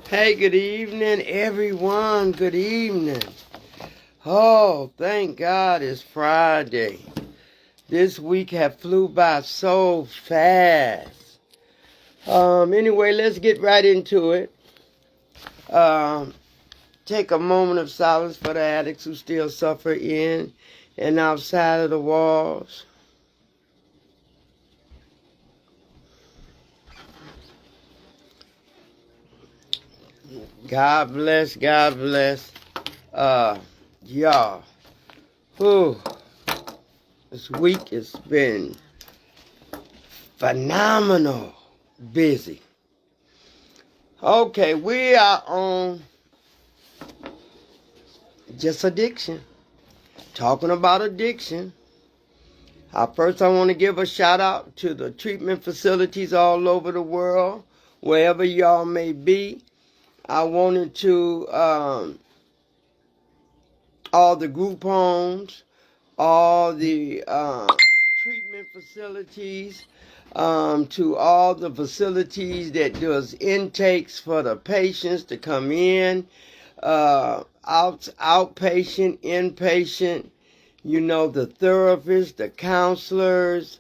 Hey, good evening, everyone. Good evening. Oh, thank God it's Friday. This week have flew by so fast. Anyway, let's get right into it. Take a moment of silence for the addicts who still suffer in and outside of the walls. God bless, God bless. Y'all. Whew. This week has been phenomenal busy. Okay, we are on just addiction. Talking about addiction. First, I want to give a shout out to the treatment facilities all over the world, wherever y'all may be. I wanted to, all the group homes, all the treatment facilities, to all the facilities that does intakes for the patients to come in, outpatient, inpatient, the therapists, the counselors.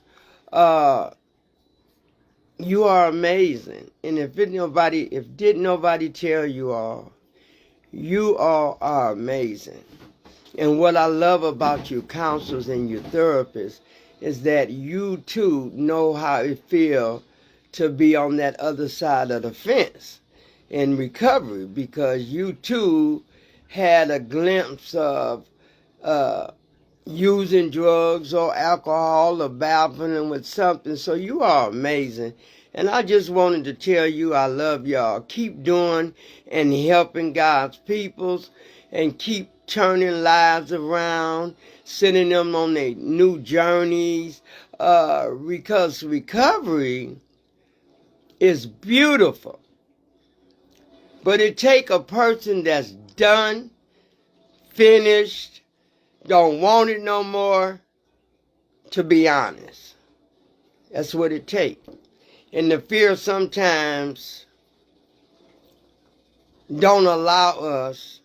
You are amazing. And if didn't nobody tell you all are amazing. And what I love about you counselors and you therapists is that you too know how it feels to be on that other side of the fence in recovery, because you too had a glimpse of using drugs or alcohol or battling with something. So you are amazing. And I just wanted to tell you I love y'all. Keep doing and helping God's peoples, and keep turning lives around, sending them on their new journeys, because recovery is beautiful. But it take a person that's done, finished, don't want it no more, to be honest. That's what it takes. And the fear sometimes don't allow us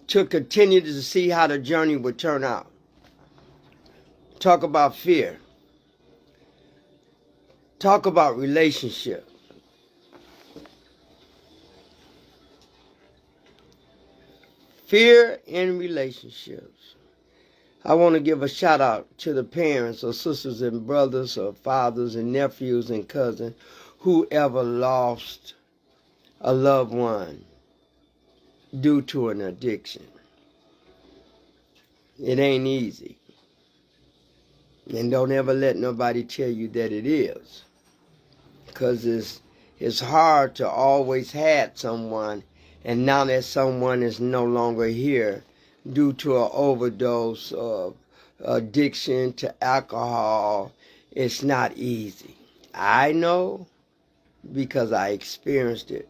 to continue to see how the journey would turn out. Talk about fear. Talk about relationship. Fear in relationships. I want to give a shout out to the parents or sisters and brothers or fathers and nephews and cousins who ever lost a loved one due to an addiction. It ain't easy. And don't ever let nobody tell you that it is. Because it's hard to always have someone, and now that someone is no longer here due to an overdose of addiction to alcohol, it's not easy. I know because I experienced it.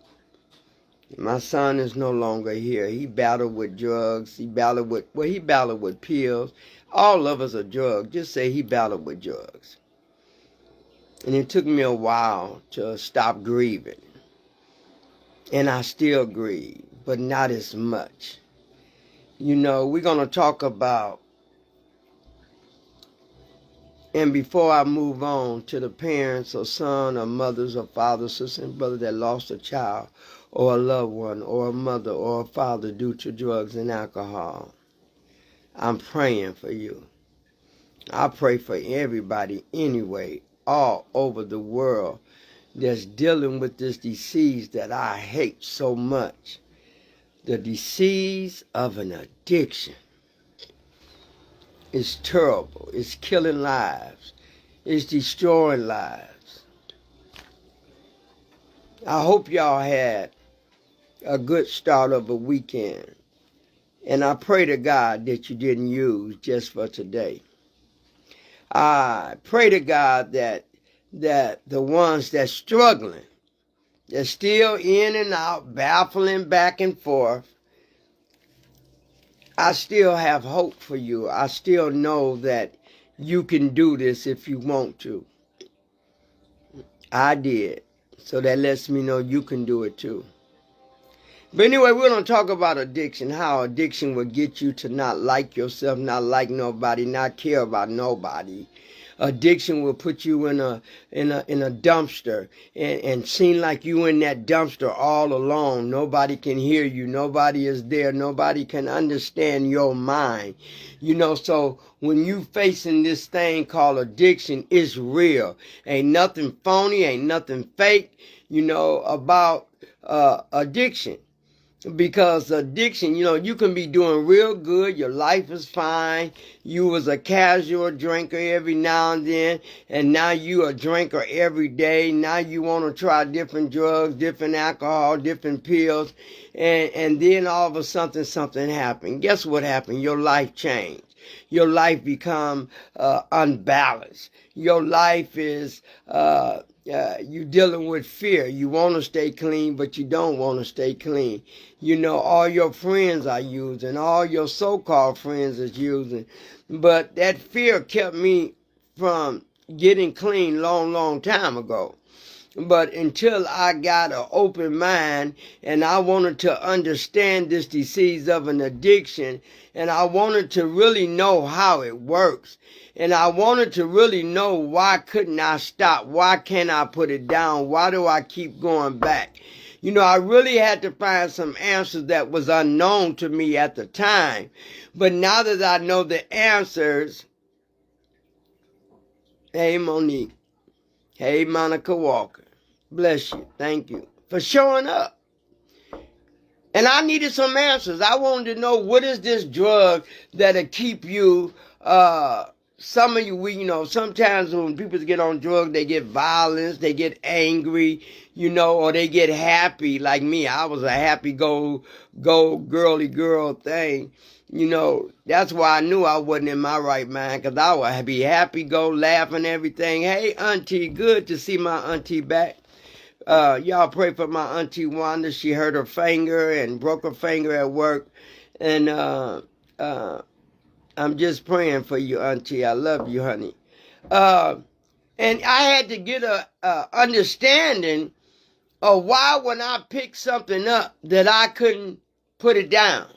My son is no longer here. He battled with drugs. He battled with pills. All of us are drugs. Just say he battled with drugs. And it took me a while to stop grieving. And I still grieve, but not as much. We're going to talk about, and before I move on to the parents or son or mothers or fathers, sisters and brothers that lost a child or a loved one or a mother or a father due to drugs and alcohol, I'm praying for you. I pray for everybody anyway, all over the world that's dealing with this disease that I hate so much. The disease of an addiction. It's terrible. It's killing lives. It's destroying lives. I hope y'all had a good start of a weekend. And I pray to God that you didn't use just for today. I pray to God that the ones that's struggling, they're still in and out, baffling back and forth, I still have hope for you. I still know that you can do this if you want to. I did. So that lets me know you can do it too. But anyway, we're going to talk about addiction, how addiction will get you to not like yourself, not like nobody, not care about nobody. Addiction will put you in a dumpster and seem like you in that dumpster all alone. Nobody can hear you. Nobody is there. Nobody can understand your mind. You know, so when you facing this thing called addiction, it's real. Ain't nothing phony, ain't nothing fake, you know, about addiction. Because addiction, you know, you can be doing real good, your life is fine, you was a casual drinker every now and then, and now you a drinker every day. Now you want to try different drugs, different alcohol, different pills, and then all of a sudden something happened. Guess what happened? Your life changed. Your life become unbalanced. Your life is you dealing with fear. You want to stay clean, but you don't want to stay clean. You know, all your friends are using, all your so-called friends is using. But that fear kept me from getting clean long time ago. But until I got an open mind and I wanted to understand this disease of an addiction, and I wanted to really know how it works, and I wanted to really know why couldn't I stop? Why can't I put it down? Why do I keep going back? You know, I really had to find some answers that was unknown to me at the time. But now that I know the answers, hey Monique, hey Monica Walker, bless you, thank you for showing up. And I needed some answers. I wanted to know, what is this drug that'll keep you, some of you, you know, sometimes when people get on drugs, they get violent, they get angry, you know, or they get happy. Like me, I was a happy go girly girl thing. You know, that's why I knew I wasn't in my right mind, because I would be happy, go laughing, everything. Hey, auntie, good to see my auntie back. Y'all pray for my auntie Wanda. She hurt her finger and broke her finger at work. And I'm just praying for you, auntie. I love you, honey. And I had to get a understanding of why when I picked something up that I couldn't put it down.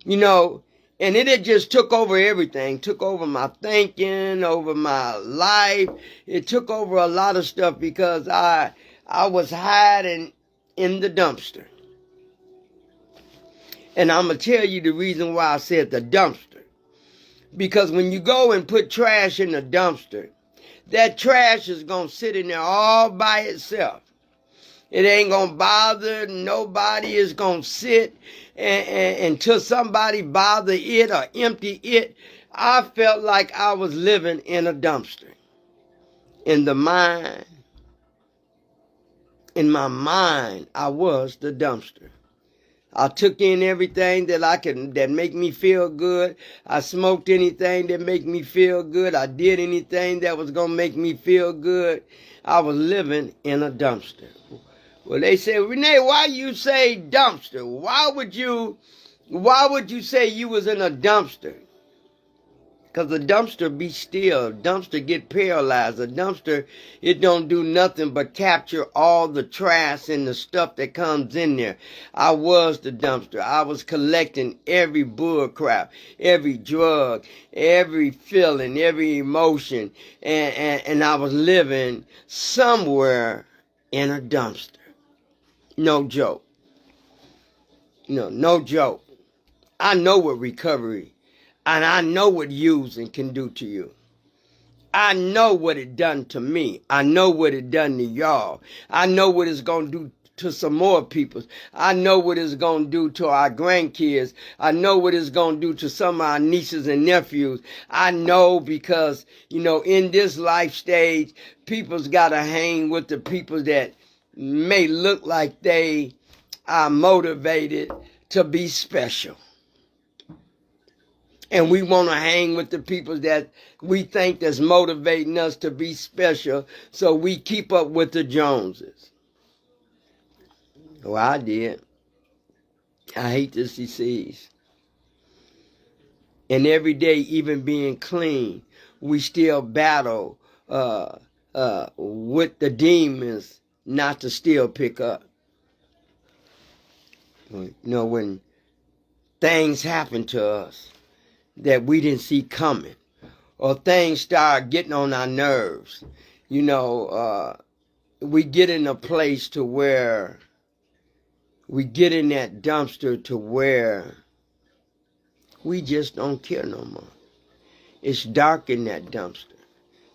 You know, and it had just took over everything, took over my thinking, over my life. It took over a lot of stuff because I was hiding in the dumpster. And I'm going to tell you the reason why I said the dumpster. Because when you go and put trash in the dumpster, that trash is going to sit in there all by itself. It ain't going to bother nobody. It's going to sit until somebody bother it or empty it. I felt like I was living in a dumpster. In the mind, in my mind, I was the dumpster. I took in everything that make me feel good. I smoked anything that make me feel good. I did anything that was going to make me feel good. I was living in a dumpster. Well, they say, Renee, why you say dumpster? Why would you say you was in a dumpster? Because the dumpster be still. Dumpster get paralyzed. The dumpster, it don't do nothing but capture all the trash and the stuff that comes in there. I was the dumpster. I was collecting every bull crap, every drug, every feeling, every emotion. And I was living somewhere in a dumpster. No joke. No joke. I know what recovery and I know what using can do to you. I know what it done to me. I know what it done to y'all. I know what it's going to do to some more people. I know what it's going to do to our grandkids. I know what it's going to do to some of our nieces and nephews. I know because, in this life stage, people's got to hang with the people that may look like they are motivated to be special. And we want to hang with the people that we think that's motivating us to be special, so we keep up with the Joneses. Well, I did. I hate this disease. And every day, even being clean, we still battle with the demons not to still pick up. You know, when things happen to us that we didn't see coming, or things start getting on our nerves, you know, we get in a place to where we get in that dumpster to where we just don't care no more. It's dark in that dumpster.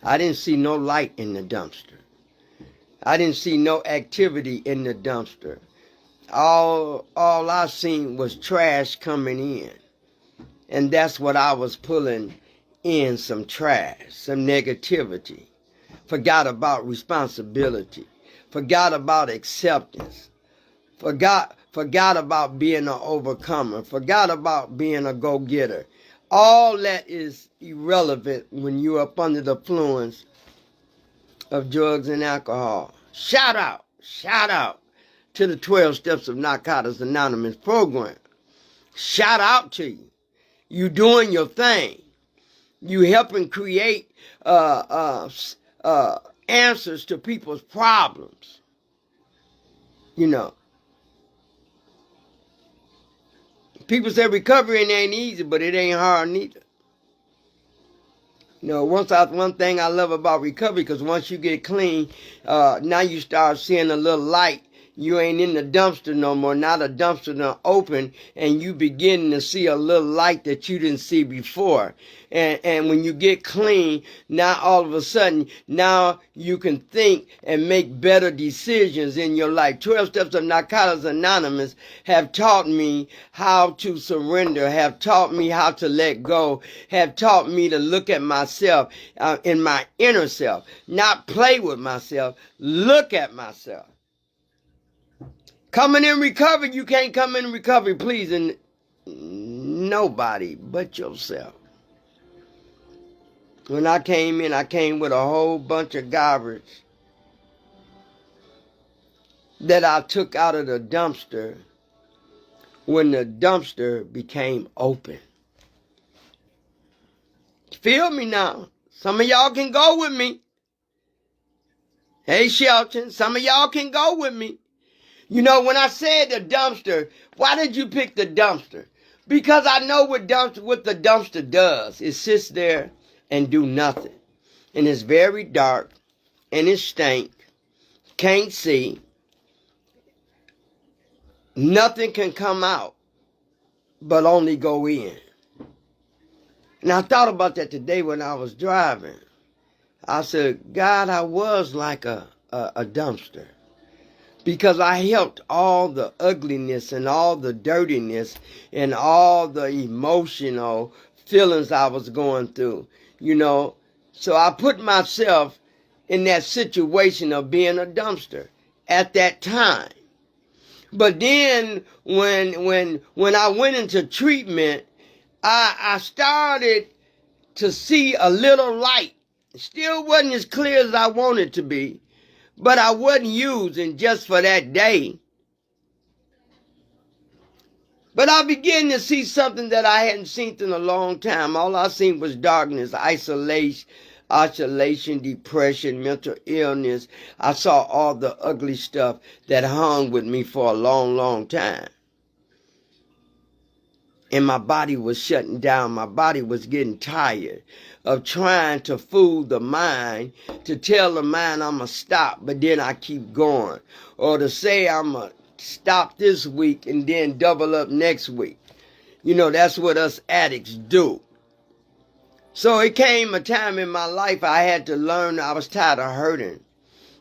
I didn't see no light in the dumpster. I didn't see no activity in the dumpster. All I seen was trash coming in. And that's what I was pulling in, some trash, some negativity. Forgot about responsibility. Forgot about acceptance. Forgot about being an overcomer. Forgot about being a go-getter. All that is irrelevant when you're up under the influence of drugs and alcohol. Shout out to the 12 Steps of Narcotics Anonymous program. Shout out to you. You doing your thing. You helping create answers to people's problems. You know. People say recovery ain't easy, but it ain't hard neither. You know, one thing I love about recovery, because once you get clean, now you start seeing a little light. You ain't in the dumpster no more. Now the dumpster done open, and you beginning to see a little light that you didn't see before. And when you get clean, now all of a sudden, now you can think and make better decisions in your life. 12 Steps of Narcotics Anonymous have taught me how to surrender, have taught me how to let go, have taught me to look at myself in my inner self, not play with myself, look at myself. Coming in recovery, you can't come in recovery pleasing nobody but yourself. When I came in, I came with a whole bunch of garbage that I took out of the dumpster when the dumpster became open. Feel me now? Some of y'all can go with me. Hey, Shelton, some of y'all can go with me. You know, when I said the dumpster, why did you pick the dumpster? Because I know what the dumpster does. It sits there and do nothing. And it's very dark, and it stank. Can't see. Nothing can come out, but only go in. And I thought about that today when I was driving. I said, God, I was like a dumpster. Because I helped all the ugliness and all the dirtiness and all the emotional feelings I was going through, you know. So I put myself in that situation of being a dumpster at that time. But then when I went into treatment, I started to see a little light. It still wasn't as clear as I wanted to be. But I wasn't using just for that day. But I began to see something that I hadn't seen in a long time. All I seen was darkness, isolation, depression, mental illness. I saw all the ugly stuff that hung with me for a long, long time. And my body was shutting down. My body was getting tired of trying to fool the mind, to tell the mind I'm going to stop, but then I keep going. Or to say I'm going to stop this week and then double up next week. You know, that's what us addicts do. So it came a time in my life I had to learn. I was tired of hurting.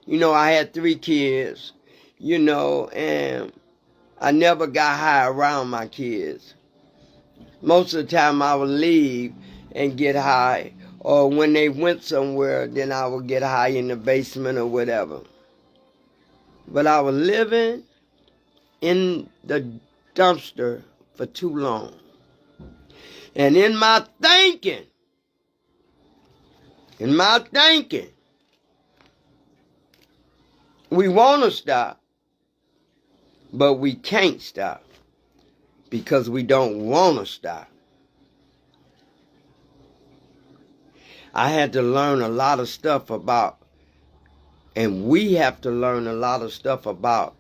You know, I had 3 kids, you know, and I never got high around my kids. Most of the time I would leave and get high, or when they went somewhere, then I would get high in the basement or whatever. But I was living in the dumpster for too long. And in my thinking, we want to stop, but we can't stop. Because we don't want to stop. I had to learn a lot of stuff about, and we have to learn a lot of stuff about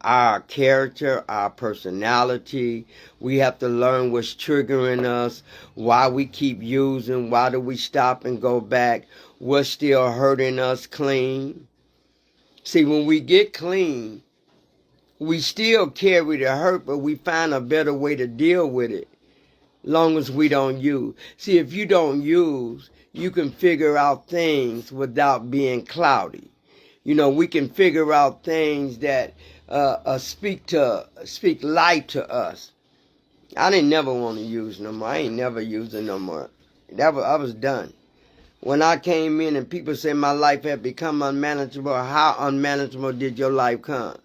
our character, our personality. We have to learn what's triggering us, why we keep using, why do we stop and go back, what's still hurting us clean. See, when we get clean, we still carry the hurt, but we find a better way to deal with it, long as we don't use. See, if you don't use, you can figure out things without being cloudy. You know, we can figure out things that speak light to us. I didn't never want to use no more. I ain't never using no more. I was done. When I came in and people said my life had become unmanageable, how unmanageable did your life come?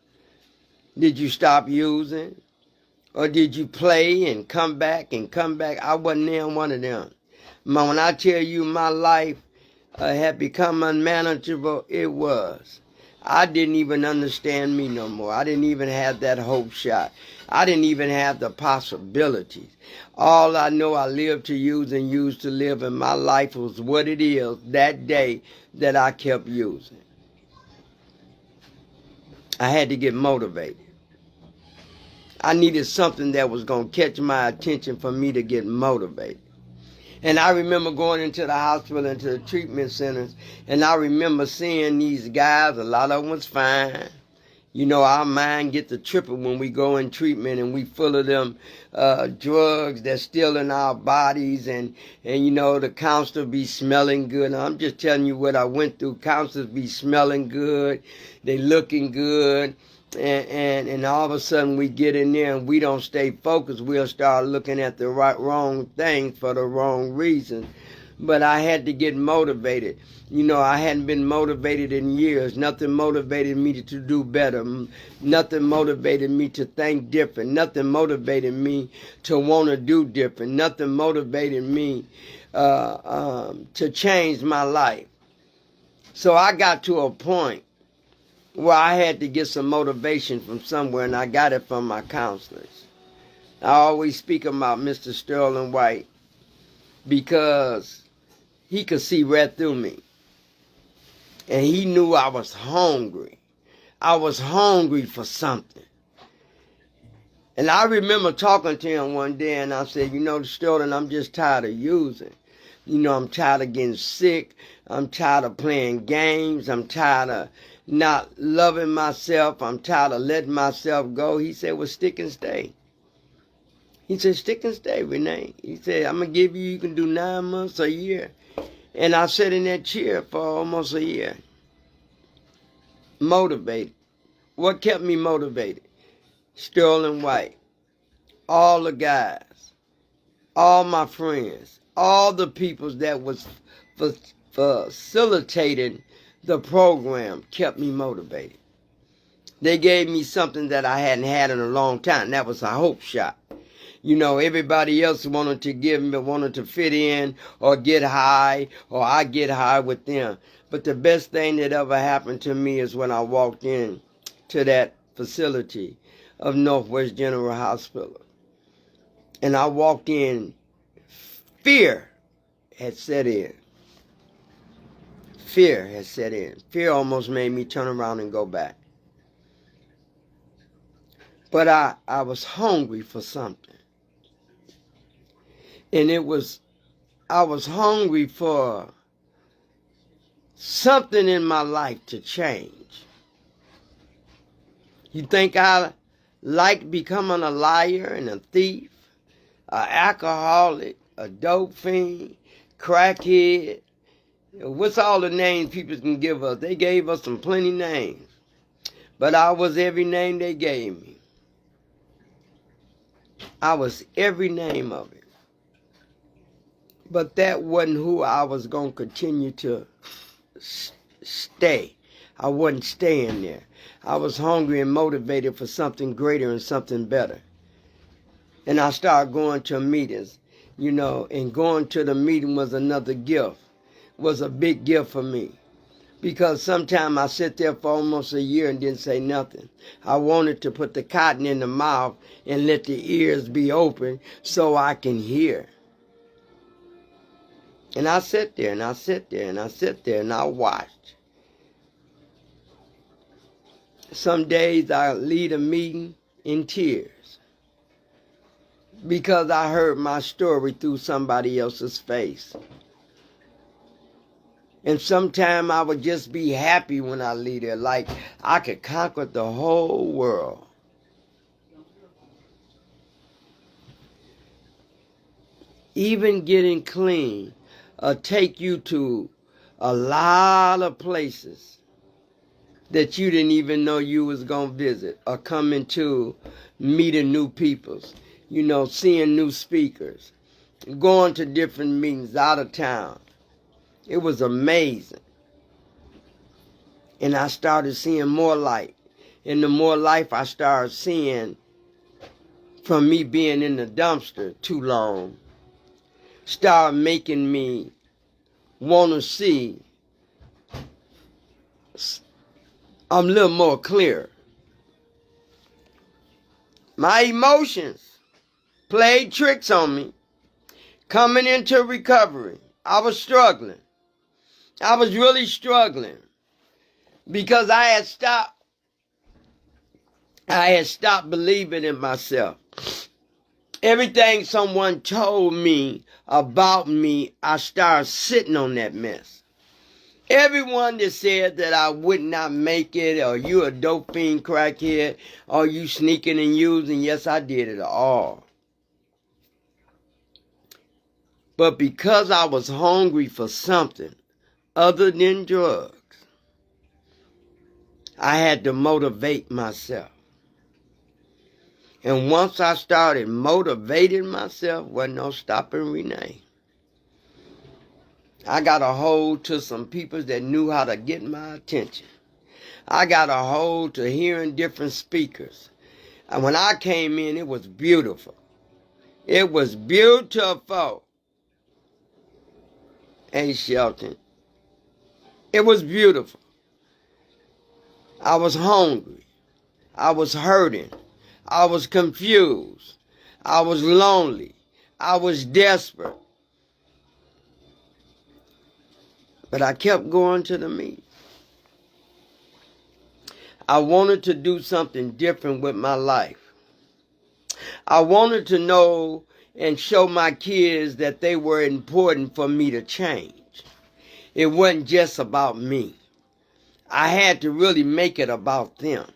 Did you stop using? Or did you play and come back and come back? I wasn't there one of them. When I tell you my life had become unmanageable, it was. I didn't even understand me no more. I didn't even have that hope shot. I didn't even have the possibilities. All I know, I lived to use and used to live, and my life was what it is that day that I kept using. I had to get motivated. I needed something that was going to catch my attention for me to get motivated. And I remember going into the hospital, into the treatment centers, and I remember seeing these guys, a lot of them was fine. You know, our mind get to tripping when we go in treatment and we full of them drugs that's still in our bodies, and you know, the counselor be smelling good. Now, I'm just telling you what I went through. Counselors be smelling good, they looking good. And all of a sudden we get in there and we don't stay focused. We'll start looking at the wrong things for the wrong reasons. But I had to get motivated. You know, I hadn't been motivated in years. Nothing motivated me to do better. Nothing motivated me to think different. Nothing motivated me to want to do different. Nothing motivated me to change my life. So I got to a point where I had to get some motivation from somewhere, and I got it from my counselors. I always speak about Mr. Sterling White because he could see right through me. And he knew I was hungry. I was hungry for something. And I remember talking to him one day, and I said, you know, Sterling, I'm just tired of using. You know, I'm tired of getting sick. I'm tired of playing games. I'm tired of not loving myself. I'm tired of letting myself go. He said, well, stick and stay. He said, stick and stay, Renee. He said, I'm going to give you can do 9 months, a year. And I sat in that chair for almost a year. Motivated. What kept me motivated? Sterling White. All the guys. All my friends. All the people that was facilitating the program kept me motivated. They gave me something that I hadn't had in a long time. That was a hope shot. You know, everybody else wanted to fit in or get high, or I get high with them. But the best thing that ever happened to me is when I walked in to that facility of Northwest General Hospital. And I walked in, fear had set in. Fear had set in. Fear almost made me turn around and go back. But I was hungry for something. And I was hungry for something in my life to change. You think I like becoming a liar and a thief, an alcoholic, a dope fiend, crackhead? What's all the names people can give us? They gave us some plenty names. But I was every name they gave me. I was every name of it. But that wasn't who I was going to continue to stay. I wasn't staying there. I was hungry and motivated for something greater and something better. And I started going to meetings, you know, and going to the meeting was another gift. Was a big gift for me, because sometimes I sit there for almost a year and didn't say nothing. I wanted to put the cotton in the mouth and let the ears be open so I can hear. And I sit there and I sit there and I sit there and I watched. Some days I lead a meeting in tears because I heard my story through somebody else's face. And sometimes I would just be happy when I leave there, like I could conquer the whole world. Even getting clean take you to a lot of places that you didn't even know you was going to visit, or coming to meeting new peoples, seeing new speakers, going to different meetings out of town. It was amazing. And I started seeing more light. And the more life I started seeing from me being in the dumpster too long, started making me want to see I'm a little more clear. My emotions played tricks on me. Coming into recovery, I was struggling. I was really struggling because I had stopped believing in myself. Everything someone told me about me, I started sitting on that mess. Everyone that said that I would not make it, or you a dope fiend crackhead, or you sneaking and using, yes, I did it all. But because I was hungry for something other than drugs, I had to motivate myself. And once I started motivating myself, wasn't no stopping Renee. I got a hold to some people that knew how to get my attention. I got a hold to hearing different speakers. And when I came in, it was beautiful. It was beautiful. Hey, Shelton. It was beautiful. I was hungry. I was hurting. I was confused. I was lonely. I was desperate. But I kept going to the meeting. I wanted to do something different with my life. I wanted to know and show my kids that they were important for me to change. It wasn't just about me. I had to really make it about them.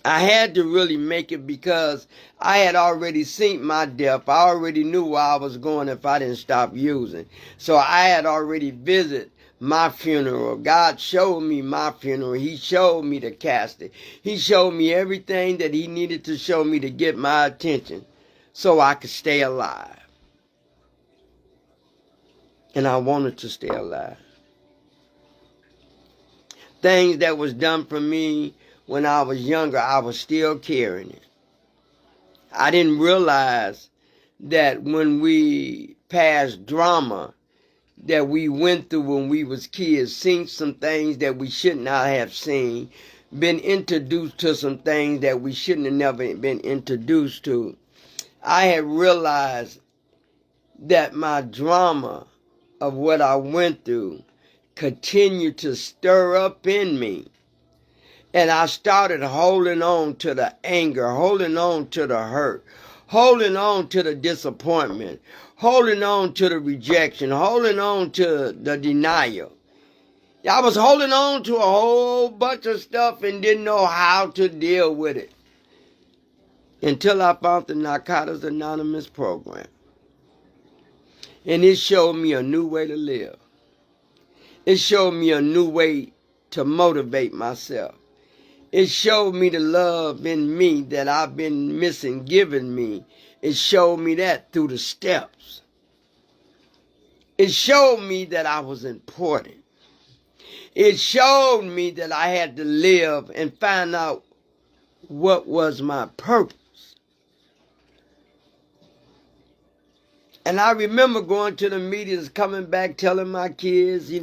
I had to really make it because I had already seen my death. I already knew where I was going if I didn't stop using. So I had already visited my funeral. God showed me my funeral. He showed me the casket. He showed me everything that he needed to show me to get my attention so I could stay alive. And I wanted to stay alive. Things that was done for me when I was younger, I was still carrying it. I didn't realize that when we passed drama that we went through when we was kids, seen some things that we should not have seen, been introduced to some things that we shouldn't have never been introduced to. I had realized that my drama of what I went through continued to stir up in me. And I started holding on to the anger, holding on to the hurt, holding on to the disappointment, holding on to the rejection, holding on to the denial. I was holding on to a whole bunch of stuff and didn't know how to deal with it until I found the Narcotics Anonymous program. And it showed me a new way to live. It showed me a new way to motivate myself. It showed me the love in me that I've been missing giving me. It showed me that through the steps. It showed me that I was important. It showed me that I had to live and find out what was my purpose. And I remember going to the meetings, coming back, telling my kids,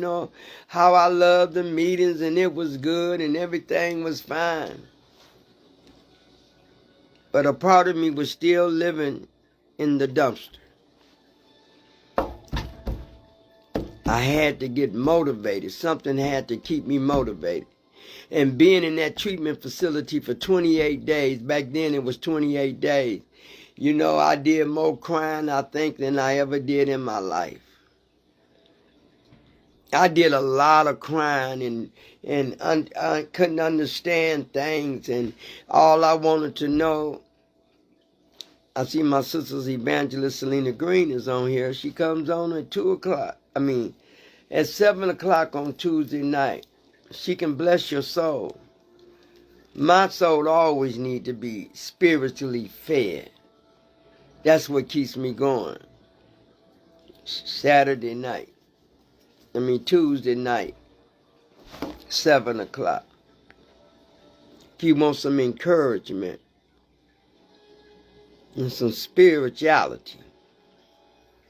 how I loved the meetings and it was good and everything was fine. But a part of me was still living in the dumpster. I had to get motivated. Something had to keep me motivated. and being in that treatment facility for 28 days. Back then it was 28 days. You know, I did more crying, I think, than I ever did in my life. I did a lot of crying and I couldn't understand things, and all I wanted to know. I see my sister's evangelist Selena Green is on here. She comes on at 2 o'clock. At 7 o'clock on Tuesday night. She can bless your soul. My soul always need to be spiritually fed. That's what keeps me going. Tuesday night, 7 o'clock. If you want some encouragement and some spirituality,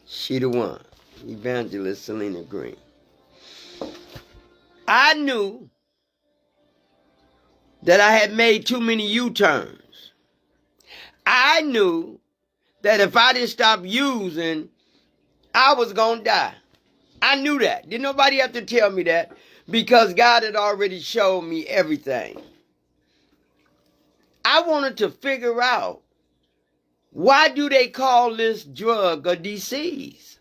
she the one. Evangelist Selena Green. I knew that I had made too many U-turns. I knew that if I didn't stop using, I was going to die. I knew that. Didn't nobody have to tell me that, because God had already showed me everything. I wanted to figure out, why do they call this drug a disease?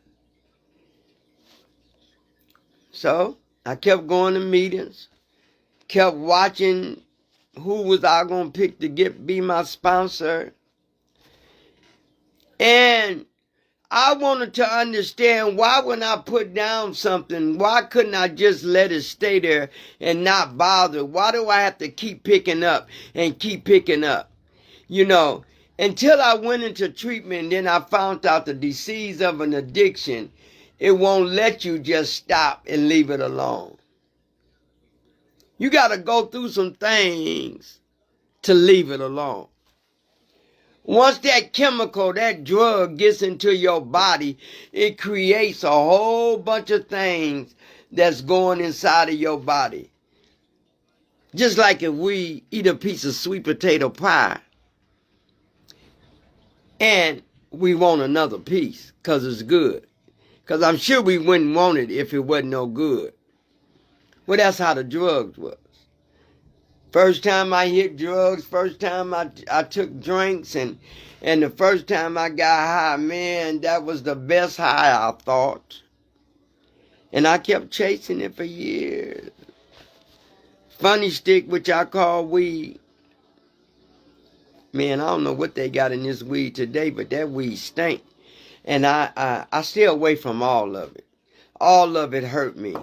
So I kept going to meetings, kept watching who was I going to pick to be my sponsor. And I wanted to understand, why when I put down something, why couldn't I just let it stay there and not bother? Why do I have to keep picking up and keep picking up? You know, until I went into treatment, then I found out the disease of an addiction, it won't let you just stop and leave it alone. You got to go through some things to leave it alone. Once that chemical, that drug gets into your body, it creates a whole bunch of things that's going inside of your body. Just like if we eat a piece of sweet potato pie and we want another piece because it's good. Because I'm sure we wouldn't want it if it wasn't no good. Well, that's how the drugs was. First time I hit drugs, first time I took drinks, and the first time I got high, man, that was the best high, I thought. And I kept chasing it for years. Funny stick, which I call weed. Man, I don't know what they got in this weed today, but that weed stink. And I stay away from all of it. All of it hurt me.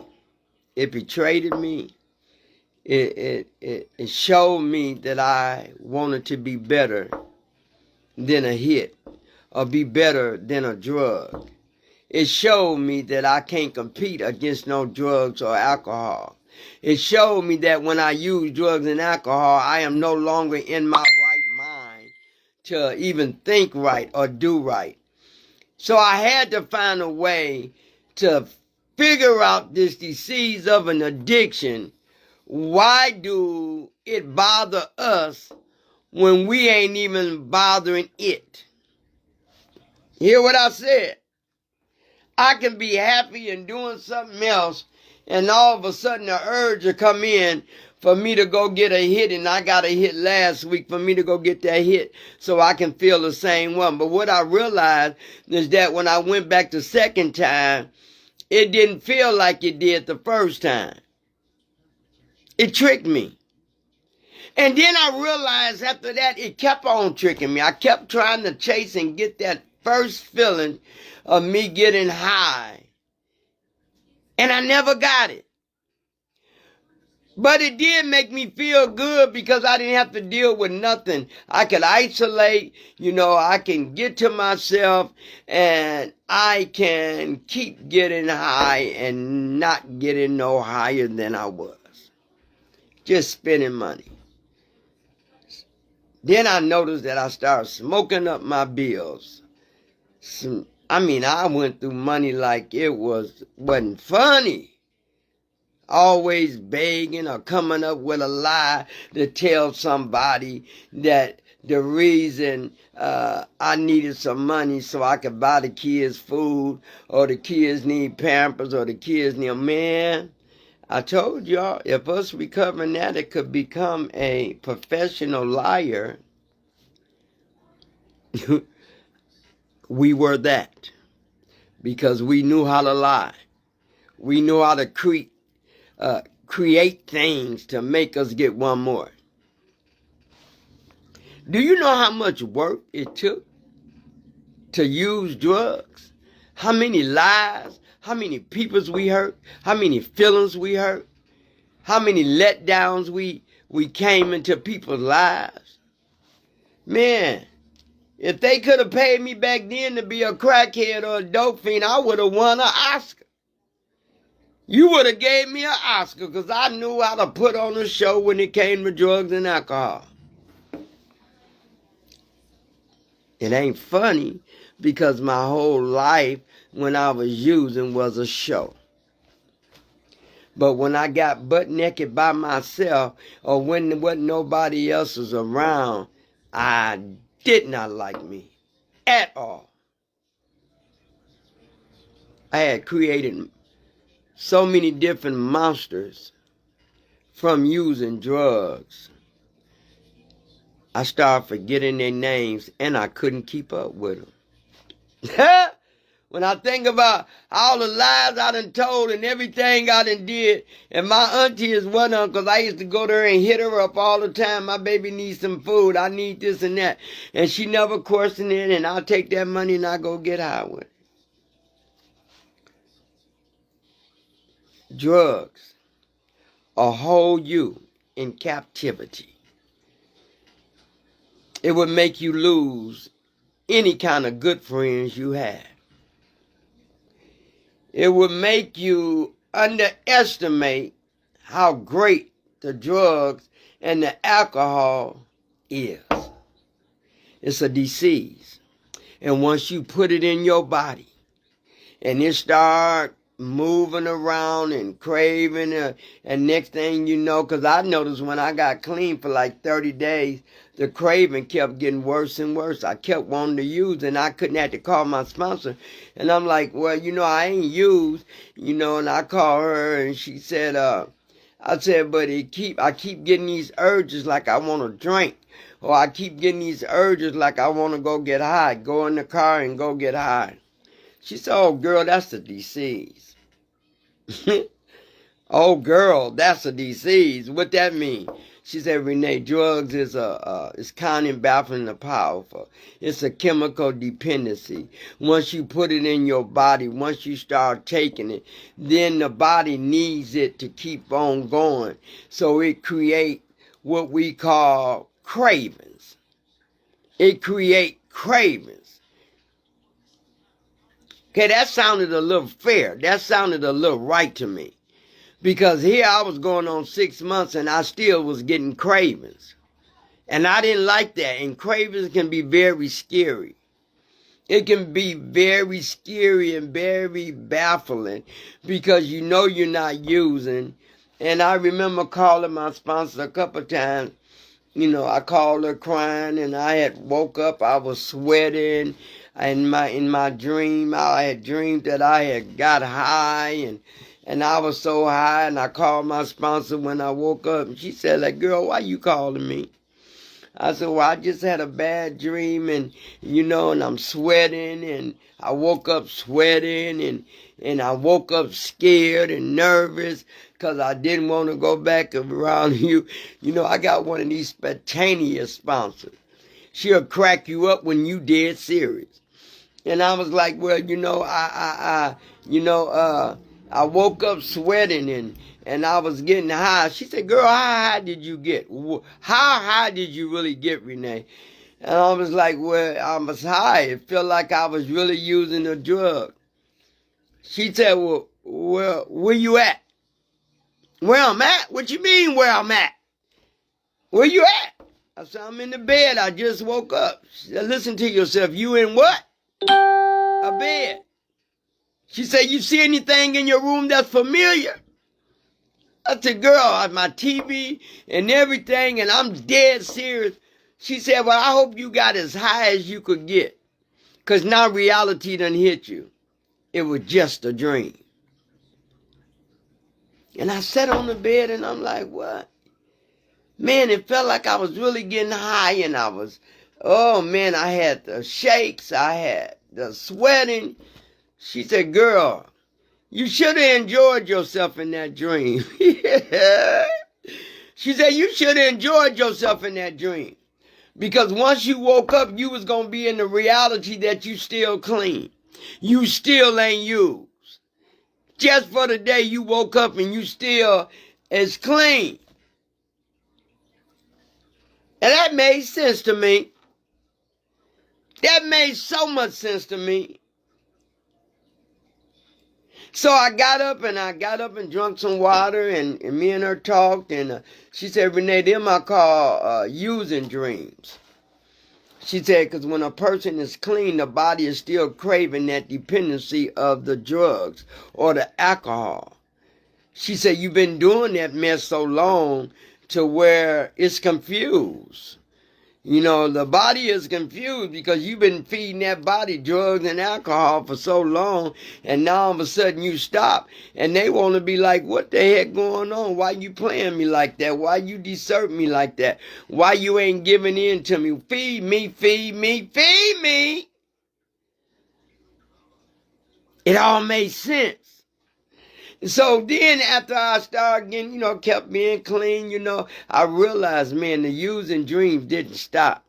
It betrayed me. It showed me that I wanted to be better than a hit, or be better than a drug. It showed me that I can't compete against no drugs or alcohol. It showed me that when I use drugs and alcohol, I am no longer in my right mind to even think right or do right. So I had to find a way to figure out this disease of an addiction. Why do it bother us when we ain't even bothering it? Hear what I said? I can be happy and doing something else, and all of a sudden the urge will come in for me to go get a hit, and I got a hit last week, for me to go get that hit so I can feel the same one. But what I realized is that when I went back the second time, it didn't feel like it did the first time. It tricked me. And then I realized after that, it kept on tricking me. I kept trying to chase and get that first feeling of me getting high. And I never got it. But it did make me feel good because I didn't have to deal with nothing. I could isolate, I can get to myself, and I can keep getting high and not getting no higher than I was. Just spending money. Then I noticed that I started smoking up my bills. I went through money like it wasn't funny. Always begging or coming up with a lie to tell somebody that the reason I needed some money so I could buy the kids food, or the kids need Pampers, or the kids need, man, I told y'all, if us recovering addict could become a professional liar, we were that. Because we knew how to lie. We knew how to create things to make us get one more. Do you know how much work it took to use drugs? How many lies? How many peoples we hurt? How many feelings we hurt? How many letdowns we came into people's lives? Man, if they could have paid me back then to be a crackhead or a dope fiend, I would have won an Oscar. You would have gave me an Oscar because I knew how to put on a show when it came to drugs and alcohol. It ain't funny because my whole life when I was using was a show. But when I got butt naked by myself or when nobody else was around, I did not like me at all. I had created so many different monsters from using drugs. I started forgetting their names and I couldn't keep up with them. When I think about all the lies I done told and everything I done did, and my auntie is one of them because I used to go there and hit her up all the time. My baby needs some food. I need this and that. And she never questioned it, and I'll take that money and I'll go get high with it. Drugs will hold you in captivity. It would make you lose any kind of good friends you had. It would make you underestimate how great the drugs and the alcohol is. It's a disease. And once you put it in your body and it start moving around and craving, and next thing you know, because I noticed when I got clean for like 30 days, the craving kept getting worse and worse. I kept wanting to use, and I couldn't have to call my sponsor. And I'm like, well, I ain't used, and I called her, and she said, I said, but I keep getting these urges like I want to drink, or I keep getting these urges like I want to go get high, go in the car and go get high. She said, oh, girl, that's a disease. Oh, girl, that's a disease. What that mean? She said, Renee, drugs is kind and baffling and powerful. It's a chemical dependency. Once you put it in your body, once you start taking it, then the body needs it to keep on going. So it creates what we call cravings. It creates cravings. Okay, that sounded a little fair. That sounded a little right to me. Because here I was going on 6 months and I still was getting cravings. And I didn't like that. And cravings can be very scary. It can be very scary and very baffling because you're not using. And I remember calling my sponsor a couple of times. I called her crying and I had woke up. I was sweating. In my dream, I had dreamed that I had got high and I was so high, and I called my sponsor when I woke up, and she said, like, girl, why you calling me? I said, well, I just had a bad dream, and I'm sweating, and I woke up sweating, and I woke up scared and nervous because I didn't want to go back around you. I got one of these spontaneous sponsors. She'll crack you up when you dead serious. And I was like, well, I woke up sweating and I was getting high. She said, girl, how high did you get? How high did you really get, Renee? And I was like, well, I was high. It felt like I was really using a drug. She said, well, where you at? Where I'm at? What you mean where I'm at? Where you at? I said, I'm in the bed. I just woke up. She said, listen to yourself. You in what? A bed. She said, you see anything in your room that's familiar? I said, girl, my TV and everything, and I'm dead serious. She said, well, I hope you got as high as you could get, because now reality done hit you. It was just a dream. And I sat on the bed and I'm like, what? Man, it felt like I was really getting high, and oh man, I had the shakes, I had the sweating. She said, girl, you should have enjoyed yourself in that dream. She said, you should have enjoyed yourself in that dream. Because once you woke up, you was going to be in the reality that you still clean. You still ain't used. Just for the day you woke up and you still is clean. And that made sense to me. That made so much sense to me. So I got up and drank some water, and me and her talked, and she said, Renee, them I call using dreams. She said, because when a person is clean, the body is still craving that dependency of the drugs or the alcohol. She said, you've been doing that mess so long to where it's confused. You know, the body is confused because you've been feeding that body drugs and alcohol for so long, and now all of a sudden you stop, and they want to be like, what the heck going on? Why you playing me like that? Why you desert me like that? Why you ain't giving in to me? Feed me, feed me, feed me. It all made sense. So then after I started getting, kept being clean, I realized, man, the using dreams didn't stop.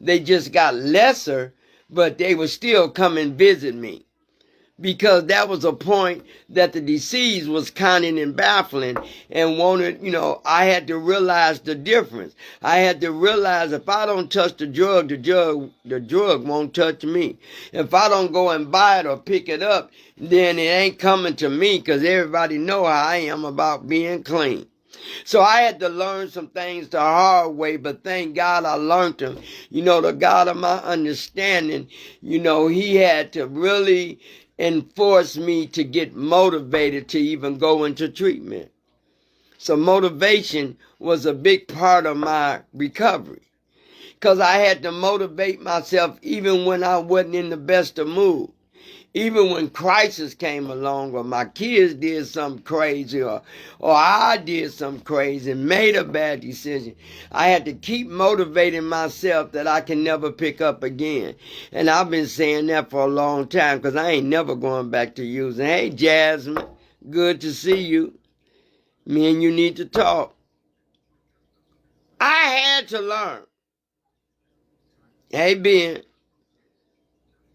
They just got lesser, but they would still come and visit me. Because that was a point that the disease was cunning and baffling and wanted, I had to realize the difference. I had to realize if I don't touch the drug won't touch me. If I don't go and buy it or pick it up, then it ain't coming to me, because everybody know how I am about being clean. So I had to learn some things the hard way, but thank God I learned them. The God of my understanding, he had to really enforce me to get motivated to even go into treatment. So motivation was a big part of my recovery, because I had to motivate myself even when I wasn't in the best of mood. Even when crisis came along, or my kids did something crazy, or I did something crazy and made a bad decision, I had to keep motivating myself that I can never pick up again. And I've been saying that for a long time, because I ain't never going back to using. Hey, Jasmine, good to see you. Me and you need to talk. I had to learn. Hey, Ben.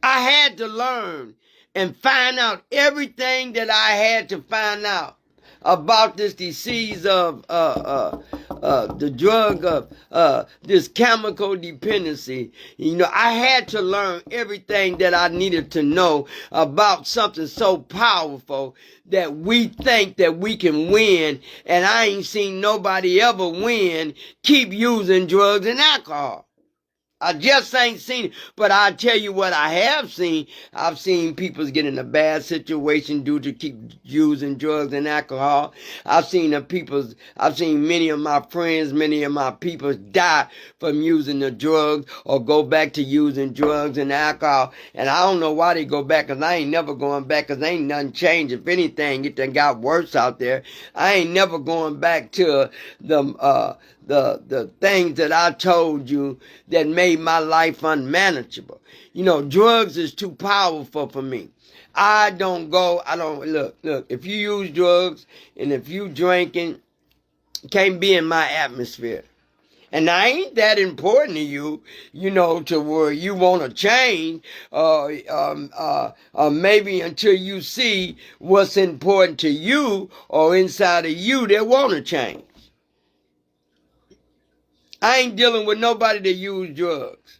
I had to learn and find out everything that I had to find out about this disease of the drug of this chemical dependency. I had to learn everything that I needed to know about something so powerful that we think that we can win, and I ain't seen nobody ever win, keep using drugs and alcohol. I just ain't seen it. But I tell you what I have seen. I've seen people get in a bad situation due to keep using drugs and alcohol. I've seen many of my friends, many of my people die from using the drugs or go back to using drugs and alcohol. And I don't know why they go back, because I ain't never going back, because ain't nothing changed. If anything, it done got worse out there. I ain't never going back to the things that I told you that made my life unmanageable. Drugs is too powerful for me. Look, if you use drugs and if you drinking, can't be in my atmosphere. And I ain't that important to you, to where you want to change, maybe until you see what's important to you or inside of you that want to change. I ain't dealing with nobody that use drugs.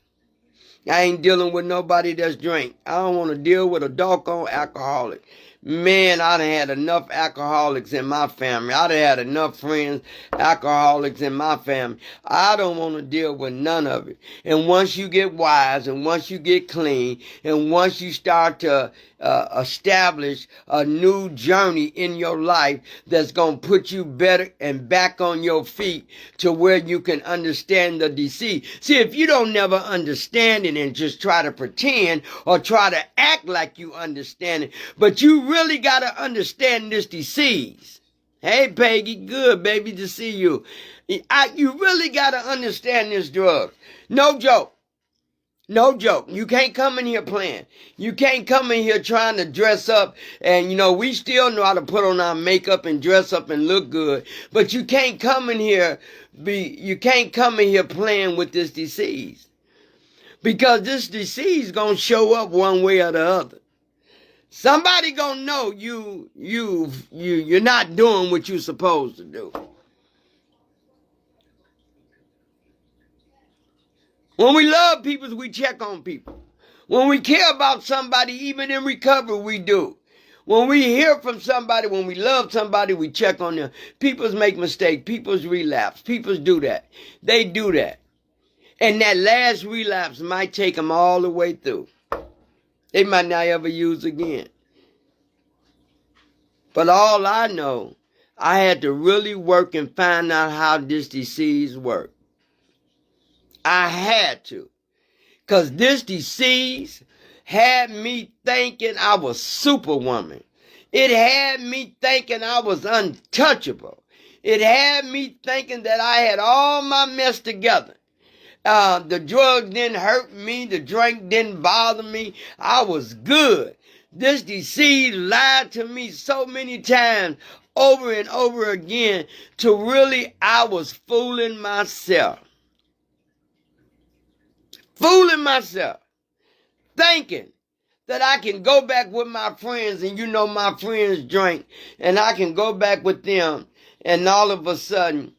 I ain't dealing with nobody that's drink. I don't want to deal with a doggone alcoholic. Man, I done had enough alcoholics in my family. I done had enough friends, alcoholics in my family. I don't want to deal with none of it. And once you get wise, and once you get clean, and once you start to establish a new journey in your life that's going to put you better and back on your feet to where you can understand the deceit. See, if you don't never understand it and just try to pretend or try to act like you understand it, but you really got to understand this disease. Hey, Peggy, good, baby, to see you. You really got to understand this drug. No joke. No joke. You can't come in here playing. You can't come in here trying to dress up. And, we still know how to put on our makeup and dress up and look good. But you can't come in here playing with this disease. Because this disease going to show up one way or the other. Somebody gonna know you're not doing what you're supposed to do. When we love people, we check on people. When we care about somebody, even in recovery, we do. When we hear from somebody, when we love somebody, we check on them. People's make mistakes. People's relapse. People's do that. They do that. And that last relapse might take them all the way through. They might not ever use again. But all I know, I had to really work and find out how this disease worked. I had to. Because this disease had me thinking I was Superwoman. It had me thinking I was untouchable. It had me thinking that I had all my mess together. The drugs didn't hurt me. The drink didn't bother me. I was good. This disease lied to me so many times over and over again to really I was fooling myself. Fooling myself. Thinking that I can go back with my friends and my friends drink and I can go back with them and all of a sudden,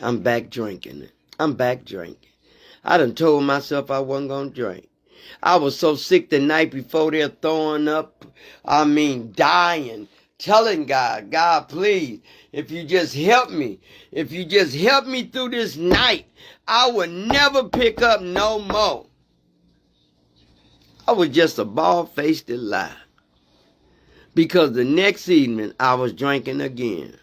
I'm back drinking it. I'm back drinking. I done told myself I wasn't going to drink. I was so sick the night before there throwing up. Dying. Telling God, please, if you just help me. If you just help me through this night, I would never pick up no more. I was just a bald-faced lie. Because the next evening, I was drinking again.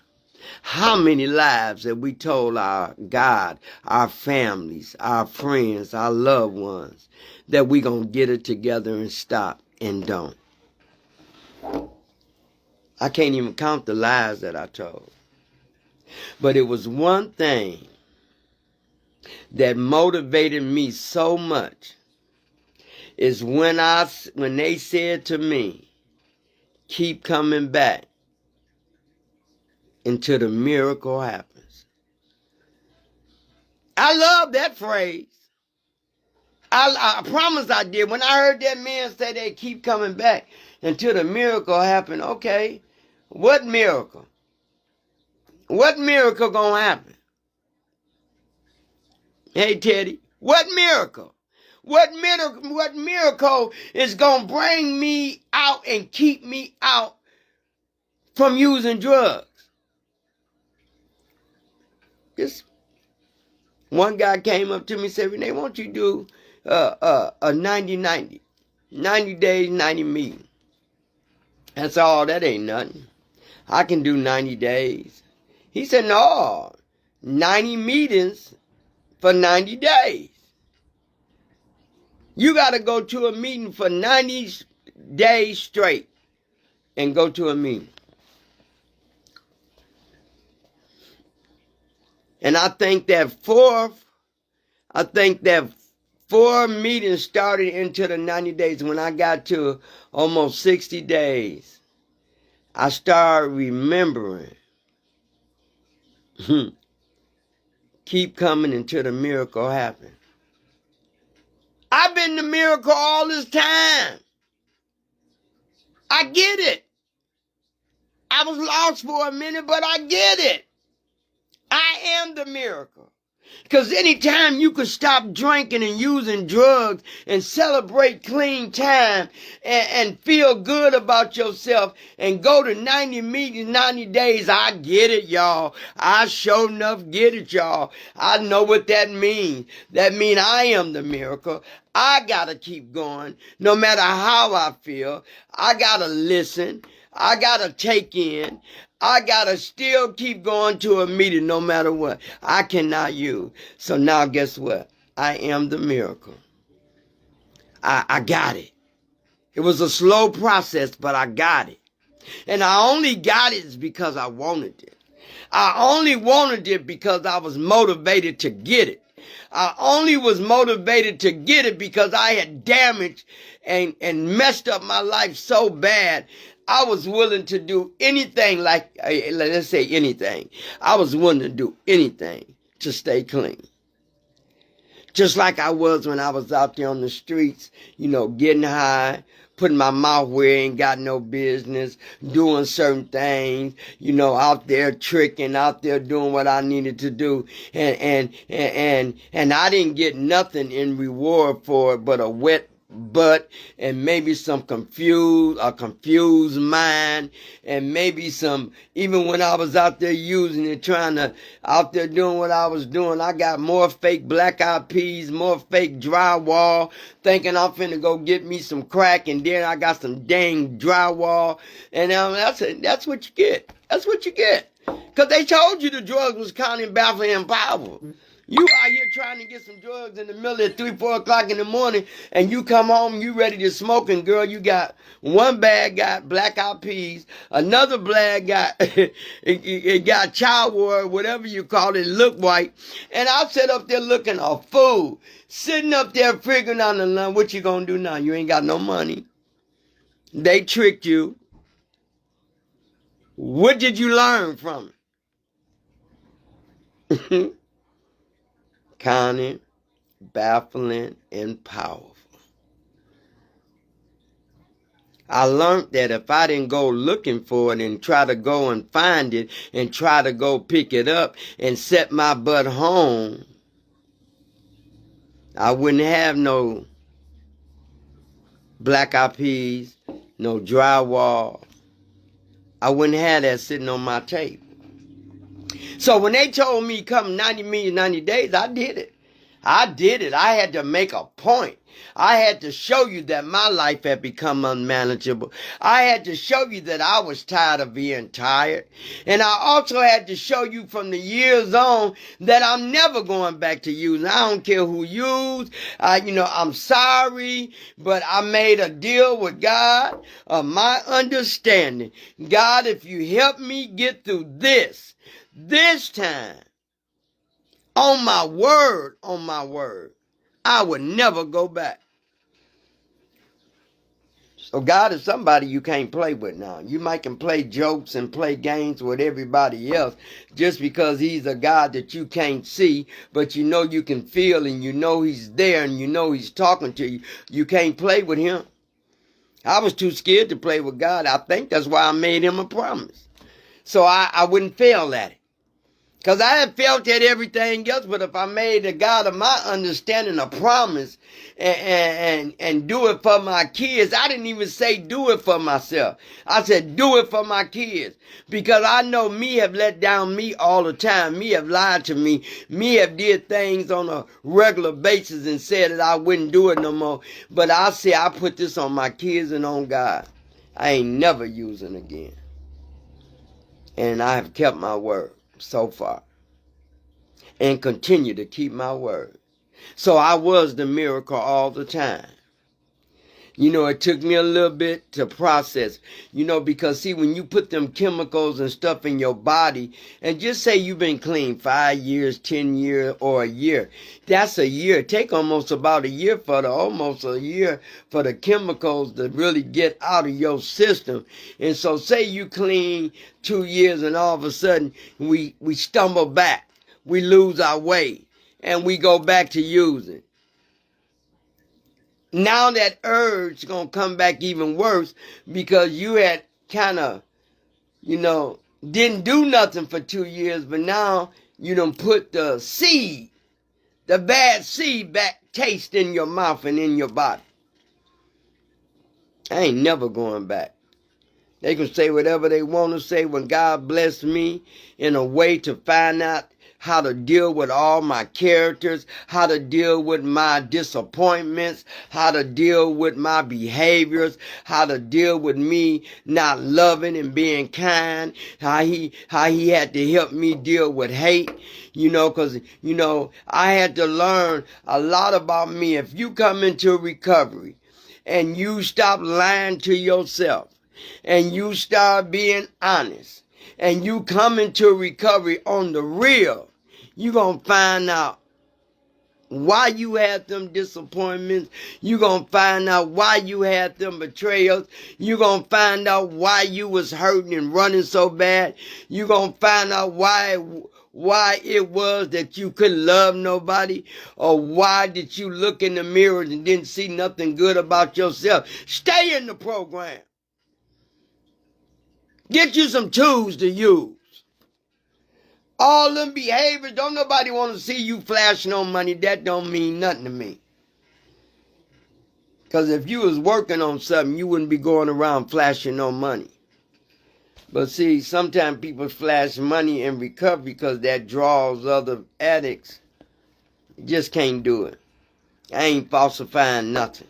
How many lives have we told our God, our families, our friends, our loved ones, that we gonna get it together and stop and don't? I can't even count the lies that I told. But it was one thing that motivated me so much is when they said to me, keep coming back until the miracle happens. I love that phrase. I promise I did. When I heard that man say they keep coming back until the miracle happen, okay, what miracle? What miracle gonna happen? Hey, Teddy, what miracle? What miracle is gonna bring me out and keep me out from using drugs? This one guy came up to me and said, Renee, won't you do a 90-90? 90 days, 90 meetings. That's all. That ain't nothing. I can do 90 days. He said, no, 90 meetings for 90 days. You got to go to a meeting for 90 days straight and go to a meeting. And I think that four meetings started into the 90 days. When I got to almost 60 days, I started remembering. Keep coming until the miracle happens. I've been the miracle all this time. I get it. I was lost for a minute, but I get it. I am the miracle. Because anytime you could stop drinking and using drugs and celebrate clean time and feel good about yourself and go to 90 meetings, 90 days, I get it, y'all. I sure enough get it, y'all. I know what that means. That means I am the miracle. I got to keep going no matter how I feel. I got to listen. I got to take in. I got to still keep going to a meeting no matter what. I cannot use. So now guess what? I am the miracle. I got it. It was a slow process, but I got it. And I only got it because I wanted it. I only wanted it because I was motivated to get it. I only was motivated to get it because I had damaged and messed up my life so bad. I was willing to do anything, like, let's say anything. I was willing to do anything to stay clean. Just like I was when I was out there on the streets, getting high, putting my mouth where it ain't got no business, doing certain things, out there tricking, out there doing what I needed to do. And I didn't get nothing in reward for it but a wet butt and maybe some confused mind, and maybe some, even when I was out there using it, out there doing what I was doing, I got more fake Black Eyed Peas, more fake drywall, thinking I'm finna go get me some crack, and then I got some dang drywall, and that's what you get. That's what you get. Because they told you the drugs was counting, baffling, and powerful. You out here trying to get some drugs in the middle of 3, 4 o'clock in the morning, and you come home, you ready to smoke, and girl, you got one bag got Black Eyed Peas, another bag got it got child war, whatever you call it, look white, and I sat up there looking a fool, sitting up there figuring out the line, what you gonna do now? You ain't got no money. They tricked you. What did you learn from it? Counting, baffling, and powerful. I learned that if I didn't go looking for it and try to go and find it and try to go pick it up and set my butt home, I wouldn't have no Black Eyed Peas, no drywall. I wouldn't have that sitting on my table. So when they told me come 90 million 90 days, I did it. I did it. I had to make a point. I had to show you that my life had become unmanageable. I had to show you that I was tired of being tired. And I also had to show you from the years on that I'm never going back to using. I don't care who used. I'm sorry, but I made a deal with God of my understanding. God, if you help me get through this time, on my word, I would never go back. So God is somebody you can't play with now. You might can play jokes and play games with everybody else just because he's a God that you can't see, but you can feel, and he's there, and he's talking to you. You can't play with him. I was too scared to play with God. I think that's why I made him a promise. So I wouldn't fail at it. Because I had felt at everything else, but if I made the God of my understanding a promise and do it for my kids, I didn't even say do it for myself. I said do it for my kids. Because I know me have let down me all the time. Me have lied to me. Me have did things on a regular basis and said that I wouldn't do it no more. But I say I put this on my kids and on God. I ain't never using again. And I have kept my word so far, and continue to keep my word. So I was the miracle all the time. It took me a little bit to process, because see, when you put them chemicals and stuff in your body, and just say you've been clean 5 years, 10 years, or a year, that's a year. Take almost about a year for the chemicals to really get out of your system. And so say you clean 2 years, and all of a sudden we stumble back, we lose our way, and we go back to using. Now that urge is going to come back even worse because you had kind of, didn't do nothing for 2 years, but now you done put the bad seed back taste in your mouth and in your body. I ain't never going back. They can say whatever they want to say. When God blessed me in a way to find out how to deal with all my characters, how to deal with my disappointments, how to deal with my behaviors, how to deal with me not loving and being kind, how he had to help me deal with hate, because, I had to learn a lot about me. If you come into recovery and you stop lying to yourself, and you start being honest, and you come into recovery on the real, you're going to find out why you had them disappointments. You're going to find out why you had them betrayals. You're going to find out why you was hurting and running so bad. You're going to find out why it was that you couldn't love nobody, or why did you look in the mirror and didn't see nothing good about yourself. Stay in the program. Get you some tools to use. All them behaviors, don't nobody want to see you flashing on money. That don't mean nothing to me. Because if you was working on something, you wouldn't be going around flashing on money. But see, sometimes people flash money in recovery because that draws other addicts. You just can't do it. I ain't falsifying nothing.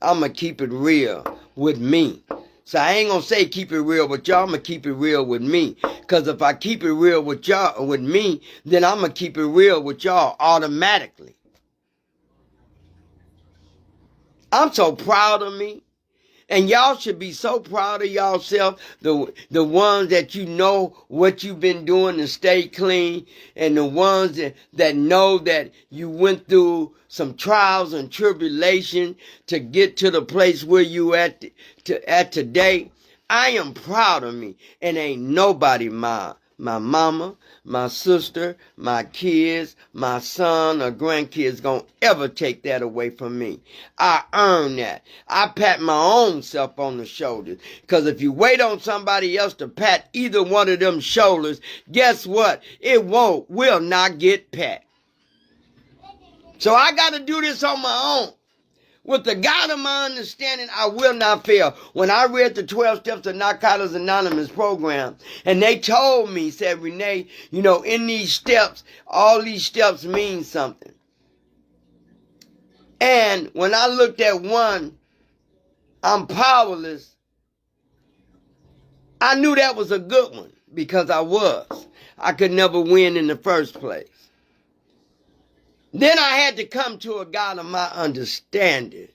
I'm going to keep it real with me. So I ain't going to say keep it real with y'all. I'm going to keep it real with me. Because if I keep it real with y'all, with me, then I'm going to keep it real with y'all automatically. I'm so proud of me. And y'all should be so proud of yourself, the ones that you know what you've been doing to stay clean, and the ones that know that you went through some trials and tribulation to get to the place where you at today. I am proud of me, and ain't nobody, my mama, my sister, my kids, my son or grandkids gonna ever take that away from me. I earned that. I pat my own self on the shoulders. Because if you wait on somebody else to pat either one of them shoulders, guess what? It will not get pat. So I gotta do this on my own. With the God of my understanding, I will not fail. When I read the 12 Steps of Narcotics Anonymous program, and they told me, said, Renee, you know, in these steps, all these steps mean something. And when I looked at one, I'm powerless, I knew that was a good one because I was. I could never win in the first place. Then I had to come to a God of my understanding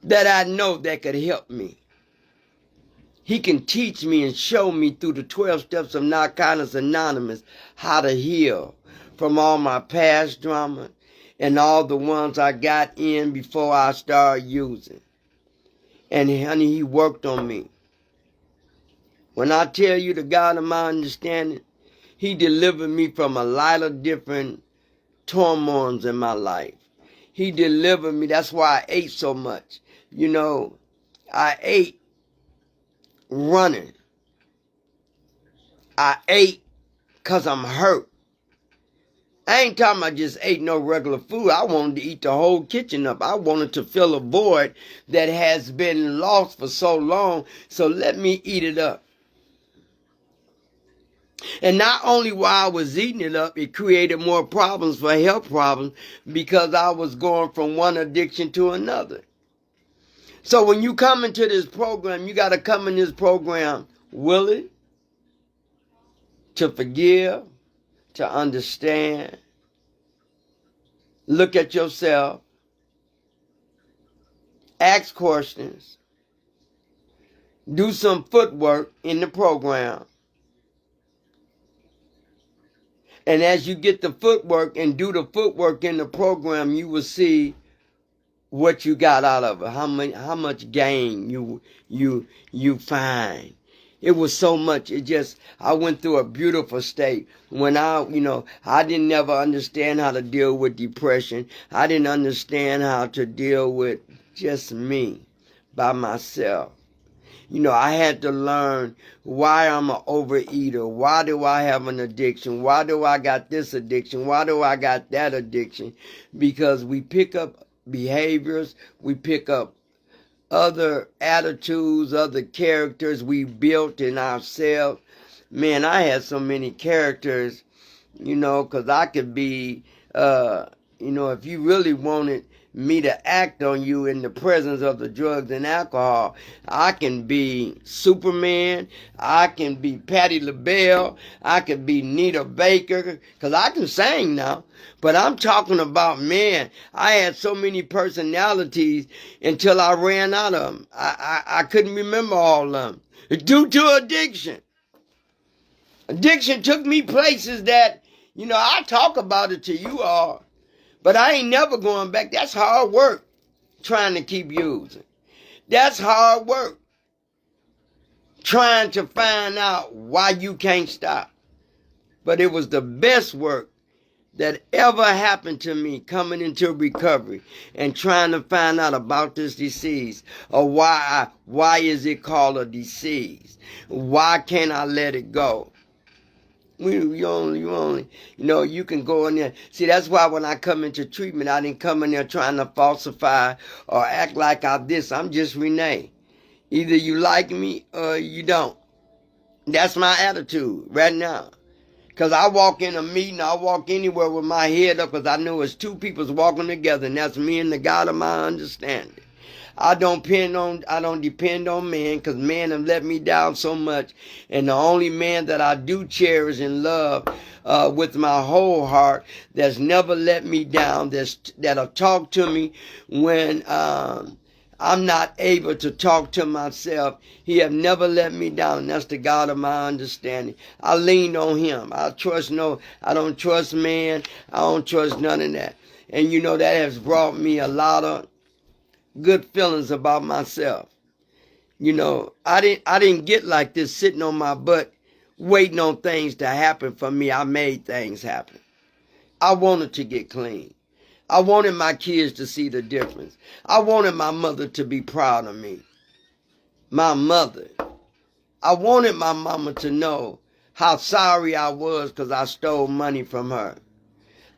that I know that could help me. He can teach me and show me through the 12 Steps of Narcotics Anonymous how to heal from all my past drama and all the ones I got in before I started using. And honey, he worked on me. When I tell you the God of my understanding, he delivered me from a lot of different turmoils in my life. He delivered me. That's why I ate so much. You know, I ate running. I ate because I'm hurt. I ain't talking about just ate no regular food. I wanted to eat the whole kitchen up. I wanted to fill a void that has been lost for so long. So let me eat it up. And not only while I was eating it up, it created more problems for health problems because I was going from one addiction to another. So when you come into this program, you got to come in this program willing to forgive, to understand, look at yourself, ask questions, do some footwork in the program. And as you get the footwork and do the footwork in the program, you will see what you got out of it, how much gain you find. It was so much. I went through a beautiful state when I didn't never understand how to deal with depression. I didn't understand how to deal with just me by myself. You know, I had to learn why I'm an overeater. Why do I have an addiction? Why do I got this addiction? Why do I got that addiction? Because we pick up behaviors, we pick up other attitudes, other characters we built in ourselves. Man, I had so many characters, you know, because I could be, if you really wanted me to act on you in the presence of the drugs and alcohol. I can be Superman. I can be Patti LaBelle. I can be Nita Baker. Because I can sing now. But I'm talking about, man, I had so many personalities until I ran out of them. I couldn't remember all of them. Due to addiction. Addiction took me places that, I talk about it to you all. But I ain't never going back. That's hard work trying to keep using. That's hard work trying to find out why you can't stop. But it was the best work that ever happened to me coming into recovery and trying to find out about this disease, or why is it called a disease? Why can't I let it go? You can go in there. See, that's why when I come into treatment, I didn't come in there trying to falsify or act like I'm just Renee. Either you like me or you don't. That's my attitude right now. Because I walk in a meeting, I walk anywhere with my head up, because I know it's two people's walking together, and that's me and the God of my understanding. I don't depend on man, because man have let me down so much. And the only man that I do cherish and love with my whole heart, that's never let me down, that'll talk to me when I'm not able to talk to myself. He have never let me down, and that's the God of my understanding. I lean on him. I don't trust man. I don't trust none of that. And that has brought me a lot of good feelings about myself. I didn't get like this sitting on my butt waiting on things to happen for me. I made things happen. I wanted to get clean. I wanted my kids to see the difference. I wanted my mother to be proud of me. My mother. I wanted my mama to know how sorry I was because I stole money from her.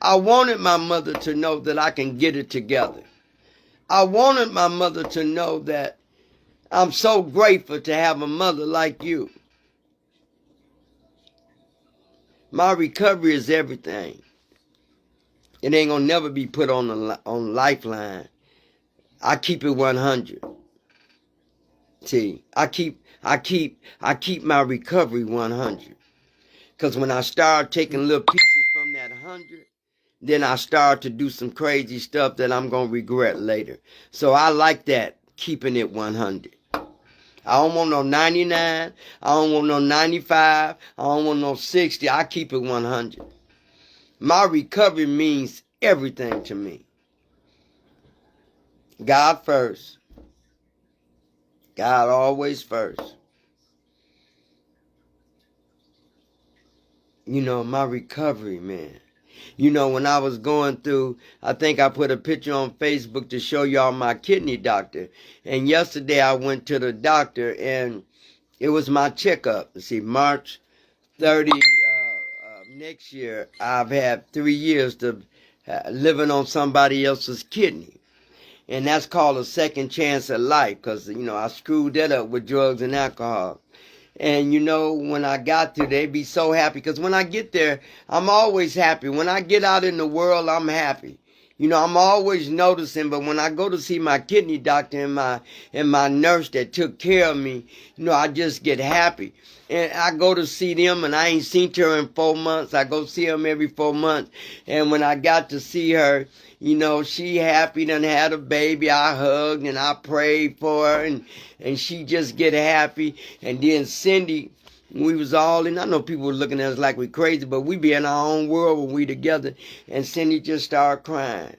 I wanted my mother to know that I can get it together. I wanted my mother to know that I'm so grateful to have a mother like you. My recovery is everything. It ain't gonna never be put on Lifeline. I keep it 100. See, I keep my recovery 100. Because when I start taking little pieces from that 100, then I start to do some crazy stuff that I'm gonna regret later. So I like that, keeping it 100. I don't want no 99. I don't want no 95. I don't want no 60. I keep it 100. My recovery means everything to me. God first. God always first. My recovery, man. When I was going through, I think I put a picture on Facebook to show y'all my kidney doctor. And yesterday I went to the doctor and it was my checkup. See, March 30 next year, I've had 3 years to living on somebody else's kidney. And that's called a second chance at life because, I screwed that up with drugs and alcohol. And, when I got there, they'd be so happy because when I get there, I'm always happy. When I get out in the world, I'm happy. I'm always noticing, but when I go to see my kidney doctor and my nurse that took care of me, I just get happy. And I go to see them, and I ain't seen her in 4 months. I go see them every 4 months. And when I got to see her, she happy, done had a baby. I hugged and I prayed for her, and she just get happy. And then Cindy, we was all in. I know people were looking at us like we crazy, but we be in our own world when we together. And Cindy just started crying.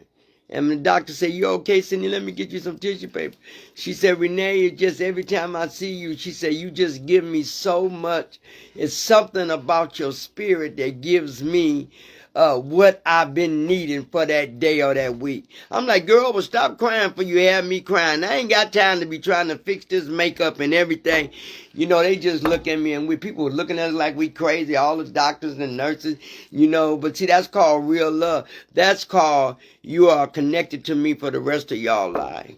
And the doctor said, "You okay, Cindy? Let me get you some tissue paper." She said, "Renee, it's just every time I see you," she said, "you just give me so much. It's something about your spirit that gives me what I've been needing for that day or that week." I'm like, "Girl, well, stop crying for you have me crying. I ain't got time to be trying to fix this makeup and everything." They just look at me, and people were looking at us like we crazy, all the doctors and nurses, but see, that's called real love. That's called you are connected to me for the rest of y'all life.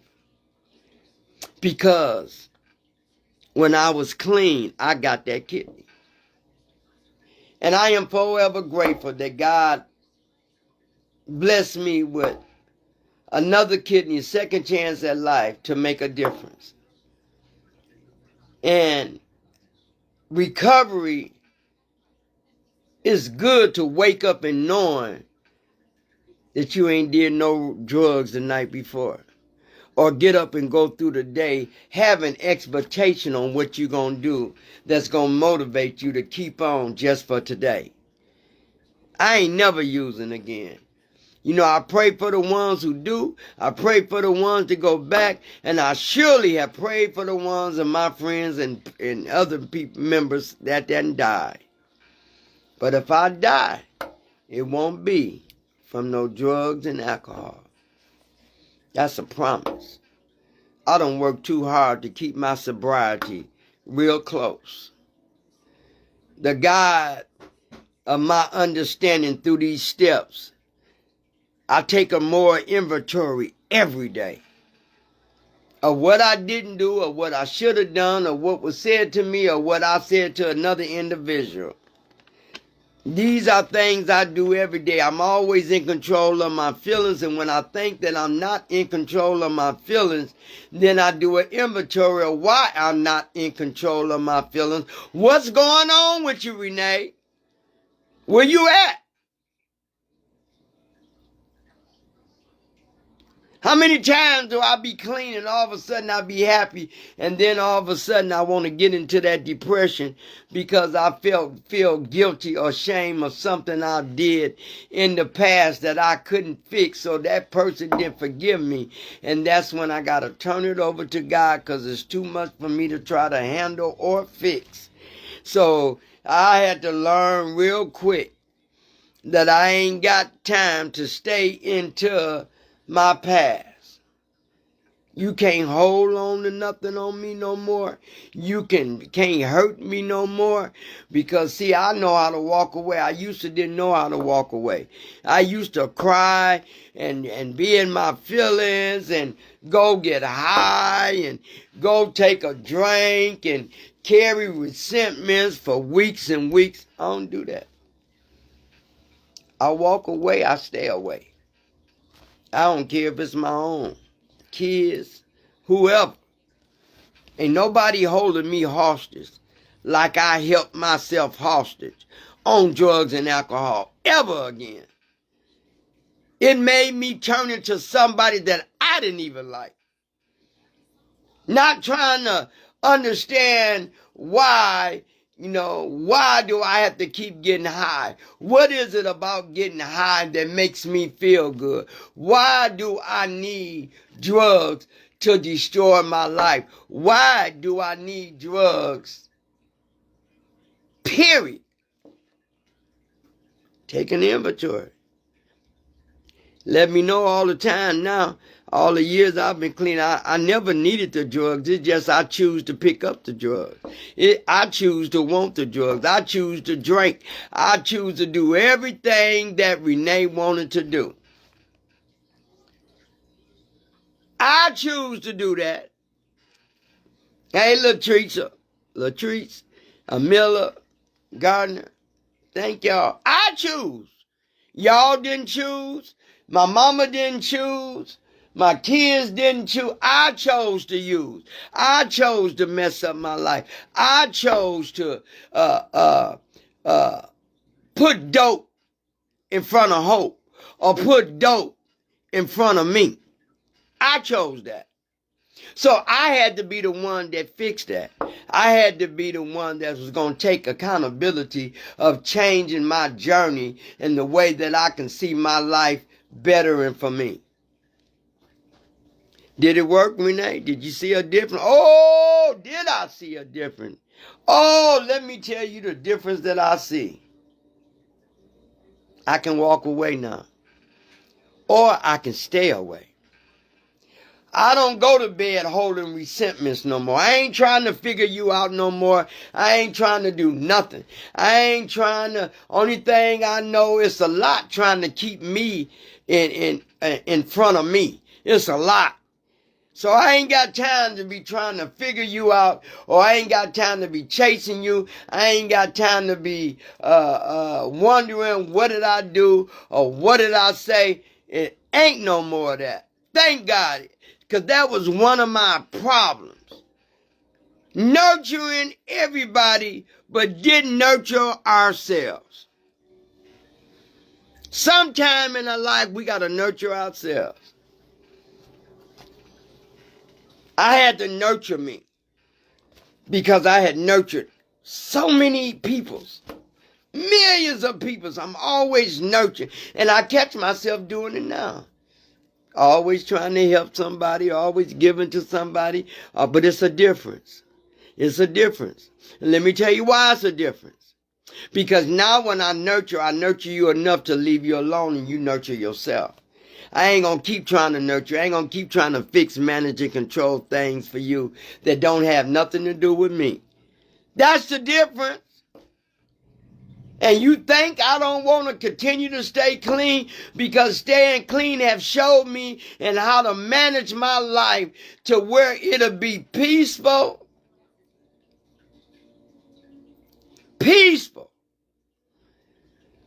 Because when I was clean, I got that kidney. And I am forever grateful that God blessed me with another kidney, a second chance at life to make a difference. And recovery is good to wake up and knowing that you ain't did no drugs the night before. Or get up and go through the day having expectation on what you're going to do that's going to motivate you to keep on just for today. I ain't never using again. You know, I pray for the ones who do. I pray for the ones that go back. And I surely have prayed for the ones of my friends and other people, members that didn't die. But if I die, it won't be from no drugs and alcohol. That's a promise. I don't work too hard to keep my sobriety real close. The guide of my understanding through these steps, I take a more inventory every day of what I didn't do or what I should have done or what was said to me or what I said to another individual. These are things I do every day. I'm always in control of my feelings, and when I think that I'm not in control of my feelings, then I do an inventory of why I'm not in control of my feelings. What's going on with you, Renee? Where you at? How many times do I be clean and all of a sudden I be happy, and then all of a sudden I want to get into that depression because I feel guilty or shame of something I did in the past that I couldn't fix, so that person didn't forgive me, and that's when I got to turn it over to God because it's too much for me to try to handle or fix. So I had to learn real quick that I ain't got time to stay into my past. You can't hold on to nothing on me no more. You can't hurt me no more. Because see, I know how to walk away. I used to didn't know how to walk away. I used to cry and be in my feelings and go get high and go take a drink and carry resentments for weeks and weeks. I don't do that. I walk away, I stay away. I don't care if it's my own kids, whoever. Ain't nobody holding me hostage like I held myself hostage on drugs and alcohol ever again. It made me turn into somebody that I didn't even like. Not trying to understand why, why do I have to keep getting high? What is it about getting high that makes me feel good? Why do I need drugs to destroy my life? Why do I need drugs? Period. Take an inventory. Let me know all the time now. All the years I've been clean, I never needed the drugs. It's just I choose to pick up the drugs. I choose to want the drugs. I choose to drink. I choose to do everything that Renee wanted to do. I choose to do that. Hey, Latrice, Amilla, Gardner, thank y'all. I choose. Y'all didn't choose. My mama didn't choose. My kids didn't choose. I chose to use. I chose to mess up my life. I chose to put dope in front of hope or put dope in front of me. I chose that. So I had to be the one that fixed that. I had to be the one that was going to take accountability of changing my journey in the way that I can see my life better and for me. Did it work, Renee? Did you see a difference? Oh, did I see a difference? Oh, let me tell you the difference that I see. I can walk away now. Or I can stay away. I don't go to bed holding resentments no more. I ain't trying to figure you out no more. I ain't trying to do nothing. Only thing I know is a lot trying to keep me in front of me. It's a lot. So I ain't got time to be trying to figure you out, or I ain't got time to be chasing you. I ain't got time to be wondering what did I do or what did I say. It ain't no more of that. Thank God, because that was one of my problems. Nurturing everybody, but didn't nurture ourselves. Sometime in our life, we got to nurture ourselves. I had to nurture me because I had nurtured so many peoples, millions of peoples. I'm always nurturing, and I catch myself doing it now. Always trying to help somebody, always giving to somebody, but it's a difference. It's a difference. And let me tell you why it's a difference. Because now when I nurture you enough to leave you alone and you nurture yourself. I ain't going to keep trying to nurture. I ain't going to keep trying to fix, manage, and control things for you that don't have nothing to do with me. That's the difference. And you think I don't want to continue to stay clean because staying clean have showed me and how to manage my life to where it'll be peaceful. Peaceful.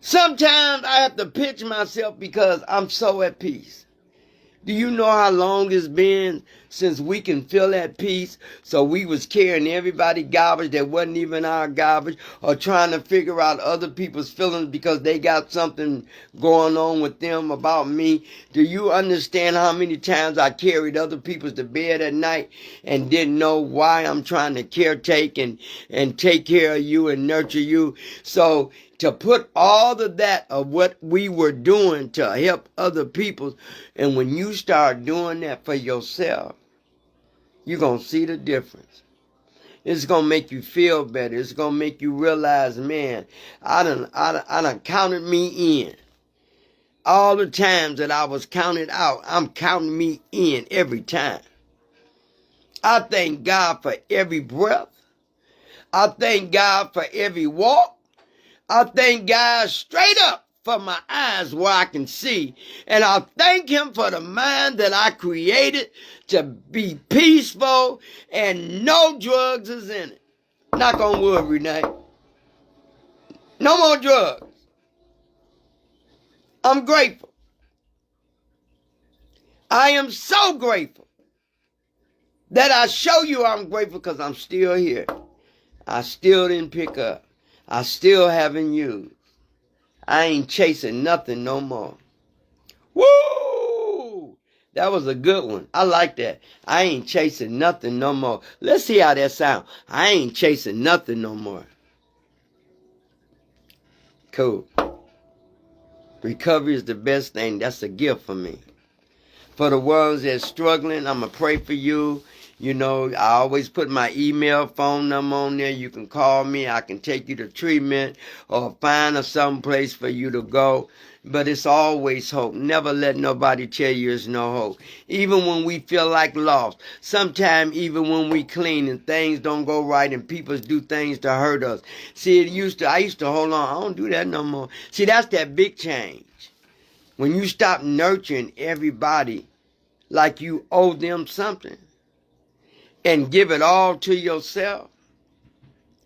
Sometimes I have to pinch myself because I'm so at peace. Do you know how long it's been since we can feel at peace? So we was carrying everybody garbage that wasn't even our garbage, or trying to figure out other people's feelings because they got something going on with them about me. Do you understand how many times I carried other people's to bed at night and didn't know why I'm trying to caretake and take care of you and nurture you? So to put all of that of what we were doing to help other people, and when you start doing that for yourself, you're going to see the difference. It's going to make you feel better. It's going to make you realize, man, I done counted me in. All the times that I was counted out, I'm counting me in every time. I thank God for every breath. I thank God for every walk. I thank God straight up for my eyes where I can see. And I thank him for the mind that I created to be peaceful and no drugs is in it. Knock on wood, Renee. No more drugs. I'm grateful. I am so grateful that I show you I'm grateful because I'm still here. I still didn't pick up. I still haven't used. I ain't chasing nothing no more. Woo! That was a good one. I like that. I ain't chasing nothing no more. Let's see how that sounds. I ain't chasing nothing no more. Cool. Recovery is the best thing. That's a gift for me. For the ones that's struggling, I'm going to pray for you. You know, I always put my email, phone number on there. You can call me. I can take you to treatment or find some place for you to go. But it's always hope. Never let nobody tell you there's no hope. Even when we feel like lost. Sometimes even when we clean and things don't go right and people do things to hurt us. See, I used to hold on. I don't do that no more. See, that's that big change. When you stop nurturing everybody like you owe them something and give it all to yourself,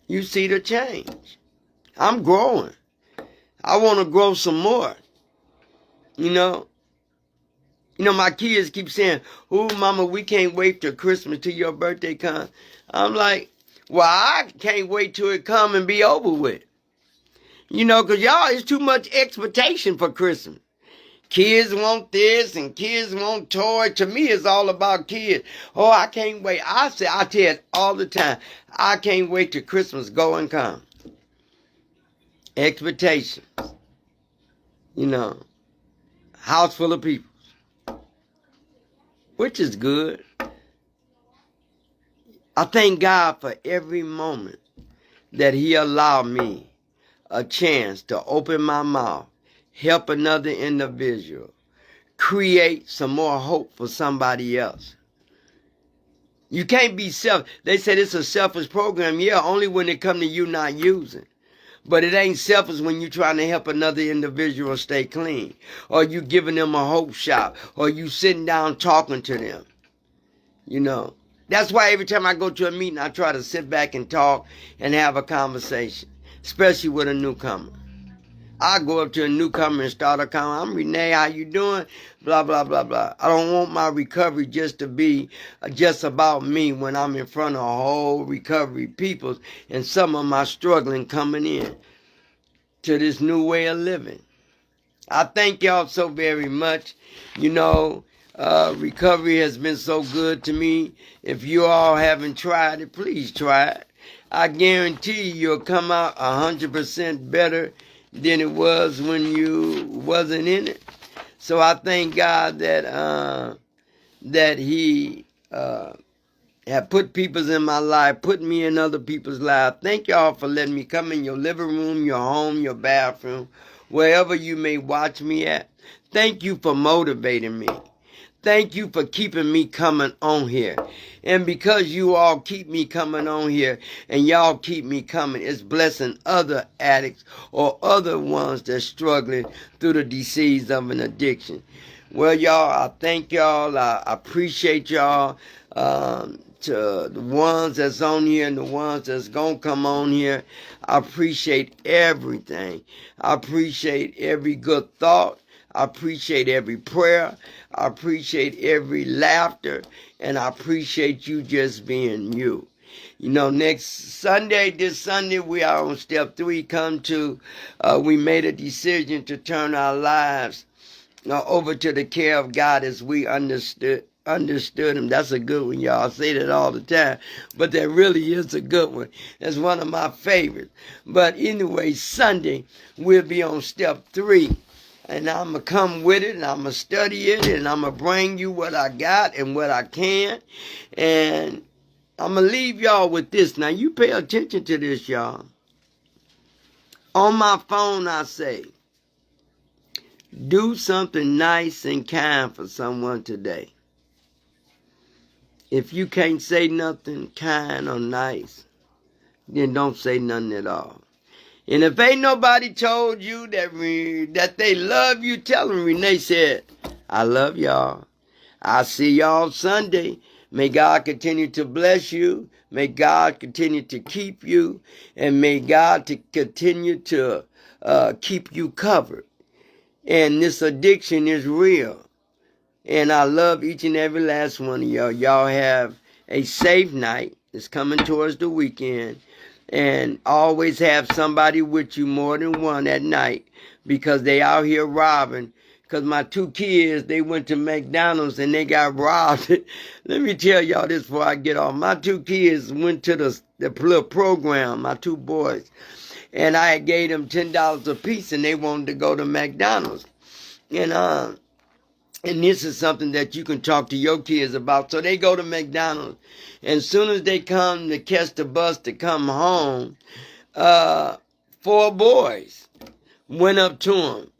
you see the change. I'm growing. I want to grow some more. You know, my kids keep saying, "Oh, Mama, we can't wait till Christmas till your birthday comes." I'm like, well, I can't wait till it come and be over with. You know, because y'all, it's too much expectation for Christmas. Kids want this and kids want toys. To me, it's all about kids. Oh, I can't wait. I tell it all the time. I can't wait till Christmas go and come. Expectations. You know, house full of people. Which is good. I thank God for every moment that he allowed me a chance to open my mouth, help another individual, create some more hope for somebody else. You can't be they said it's a selfish program. Yeah, only when it come to you not using. But it ain't selfish when you're trying to help another individual stay clean. Or you giving them a hope shot. Or you sitting down talking to them. You know. That's why every time I go to a meeting, I try to sit back and talk and have a conversation. Especially with a newcomer. I go up to a newcomer and start a comment. I'm Renee, how you doing? Blah, blah, blah, blah. I don't want my recovery just to be just about me when I'm in front of a whole recovery people and some of my struggling coming in to this new way of living. I thank y'all so very much. You know, recovery has been so good to me. If you all haven't tried it, please try it. I guarantee you'll come out 100% better than it was when you wasn't in it. So I thank God that He have put people in my life, put me in other people's lives. Thank y'all for letting me come in your living room, your home, your bathroom, wherever you may watch me at. Thank you for motivating me. Thank you for keeping me coming on here. And because you all keep me coming on here and y'all keep me coming, it's blessing other addicts or other ones that's struggling through the disease of an addiction. Well, y'all, I thank y'all. I appreciate y'all. To the ones that's on here and the ones that's going to come on here, I appreciate everything. I appreciate every good thought. I appreciate every prayer. I appreciate every laughter. And I appreciate you just being you. You know, this Sunday, we are on step 3. We made a decision to turn our lives over to the care of God as we understood him. That's a good one, y'all. I say that all the time, but that really is a good one. That's one of my favorites. But anyway, Sunday, we'll be on step 3. And I'm going to come with it, and I'm going to study it, and I'm going to bring you what I got and what I can. And I'm going to leave y'all with this. Now, you pay attention to this, y'all. On my phone, I say, do something nice and kind for someone today. If you can't say nothing kind or nice, then don't say nothing at all. And if ain't nobody told you that they love you, tell them Renee said, I love y'all. I'll see y'all Sunday. May God continue to bless you. May God continue to keep you. And may God continue to keep you covered. And this addiction is real. And I love each and every last one of y'all. Y'all have a safe night. It's coming towards the weekend. And always have somebody with you, more than one at night, because they out here robbing. Because my 2 kids, they went to McDonald's and they got robbed. Let me tell y'all this before I get off. My 2 kids went to the little program, my 2 boys. And I gave them $10 a piece and they wanted to go to McDonald's. And this is something that you can talk to your kids about. So they go to McDonald's. And as soon as they come to catch the bus to come home, 4 boys went up to them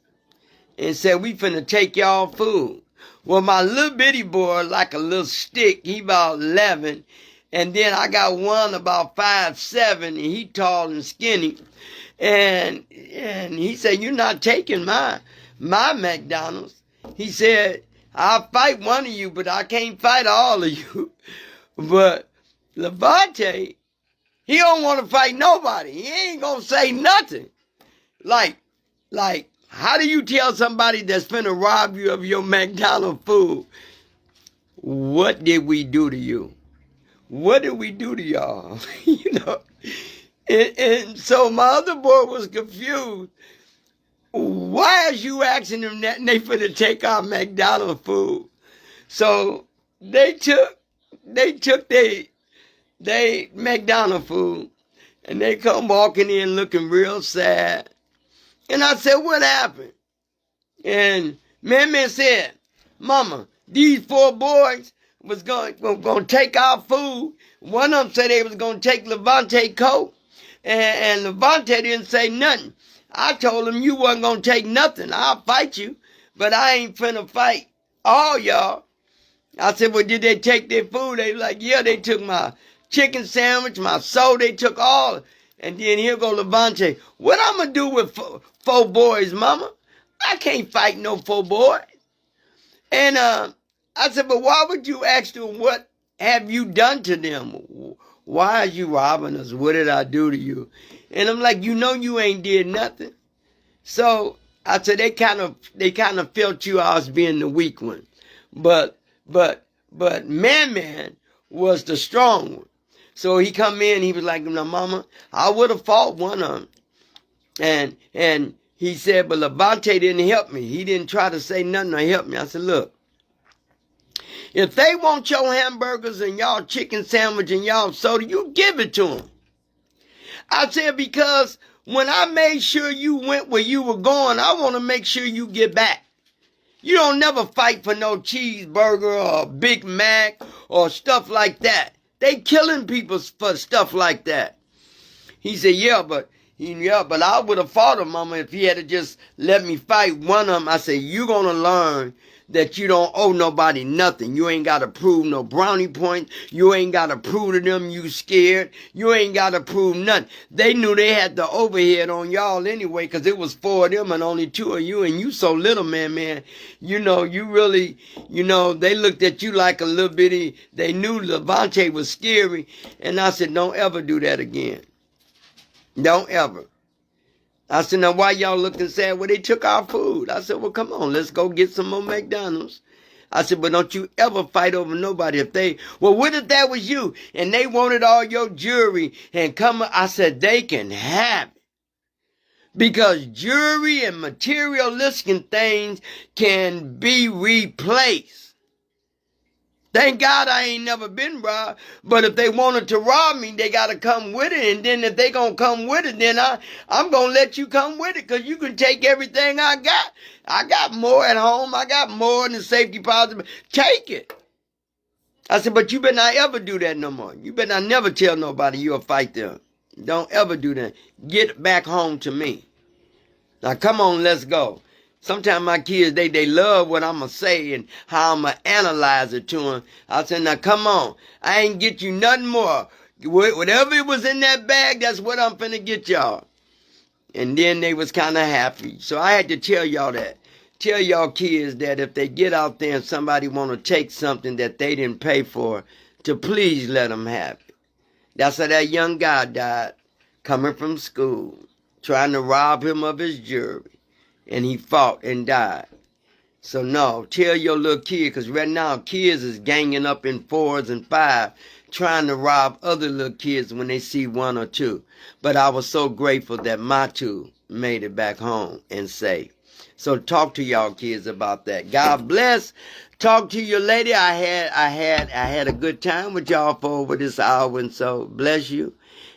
and said, we finna take y'all food. Well, my little bitty boy, like a little stick, he about 11. And then I got one about 5'7", and he tall and skinny. And he said, you're not taking my McDonald's. He said, I'll fight one of you, but I can't fight all of you. But Levante, he don't want to fight nobody. He ain't going to say nothing. Like, how do you tell somebody that's finna rob you of your McDonald's food, what did we do to you? What did we do to y'all? You know? And so my other boy was confused. Why is you asking them that and they finna take our McDonald's food? So they took they McDonald's food and they come walking in looking real sad. And I said, what happened? And Man said, Mama, these 4 boys was going to take our food. One of them said they was going to take Levante coat. And Levante didn't say nothing. I told him you wasn't going to take nothing. I'll fight you, but I ain't finna fight all y'all. I said, well, did they take their food? They was like, yeah, they took my chicken sandwich, my soda, they took all. And then here go Levante. What I'm going to do with 4 boys, Mama? I can't fight no 4 boys. And I said, but why would you ask them what have you done to them? Why are you robbing us? What did I do to you? And I'm like, you know you ain't did nothing. So I said they kind of felt you out as being the weak one, but Man was the strong one. So he come in, he was like, "Now, Mama, I would have fought one of them," and he said, "But Levante didn't help me. He didn't try to say nothing to help me." I said, "Look, if they want your hamburgers and y'all chicken sandwich and y'all soda, you give it to them." I said, "Because when I made sure you went where you were going, I want to make sure you get back. You don't never fight for no cheeseburger or Big Mac or stuff like that. They killing people for stuff like that." He said, "Yeah, but I would have fought him, Mama, if he had to just let me fight one of them." I said, "You're going to learn that you don't owe nobody nothing. You ain't got to prove no brownie points. You ain't got to prove to them you scared. You ain't got to prove nothing. They knew they had the overhead on y'all anyway, because it was 4 of them and only 2 of you, and you so little, man. You really, they looked at you like a little bitty. They knew Levante was scary." And I said, "Don't ever do that again. Don't ever." I said, "Now why y'all looking sad?" "Well, they took our food." I said, "Well, come on, let's go get some more McDonald's." I said, "But don't you ever fight over nobody. Well, what if that was you and they wanted all your jewelry and come?" I said, "They can have it. Because jewelry and materialistic things can be replaced. Thank God I ain't never been robbed. But if they wanted to rob me, they got to come with it. And then if they going to come with it, then I'm going to let you come with it, because you can take everything I got. I got more at home. I got more in the safety deposit. Take it." I said, "But you better not ever do that no more. You better not never tell nobody you'll fight them. Don't ever do that. Get back home to me. Now, come on, let's go." Sometimes my kids, they love what I'm going to say and how I'm going to analyze it to them. I said, "Now, come on. I ain't get you nothing more. Whatever it was in that bag, that's what I'm finna get y'all." And then they was kind of happy. So I had to tell y'all that. Tell y'all kids that if they get out there and somebody want to take something that they didn't pay for, to please let them have it. That's how that young guy died, coming from school, trying to rob him of his jewelry. And he fought and died. So no, tell your little kid, because right now kids is ganging up in 4s and 5s, trying to rob other little kids when they see 1 or 2. But I was so grateful that my 2 made it back home and safe. So talk to y'all kids about that. God bless. Talk to your lady. I had a good time with y'all for over this hour, and so bless you,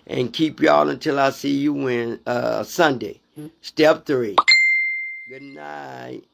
and keep y'all until I see you Sunday. Step 3. Good night.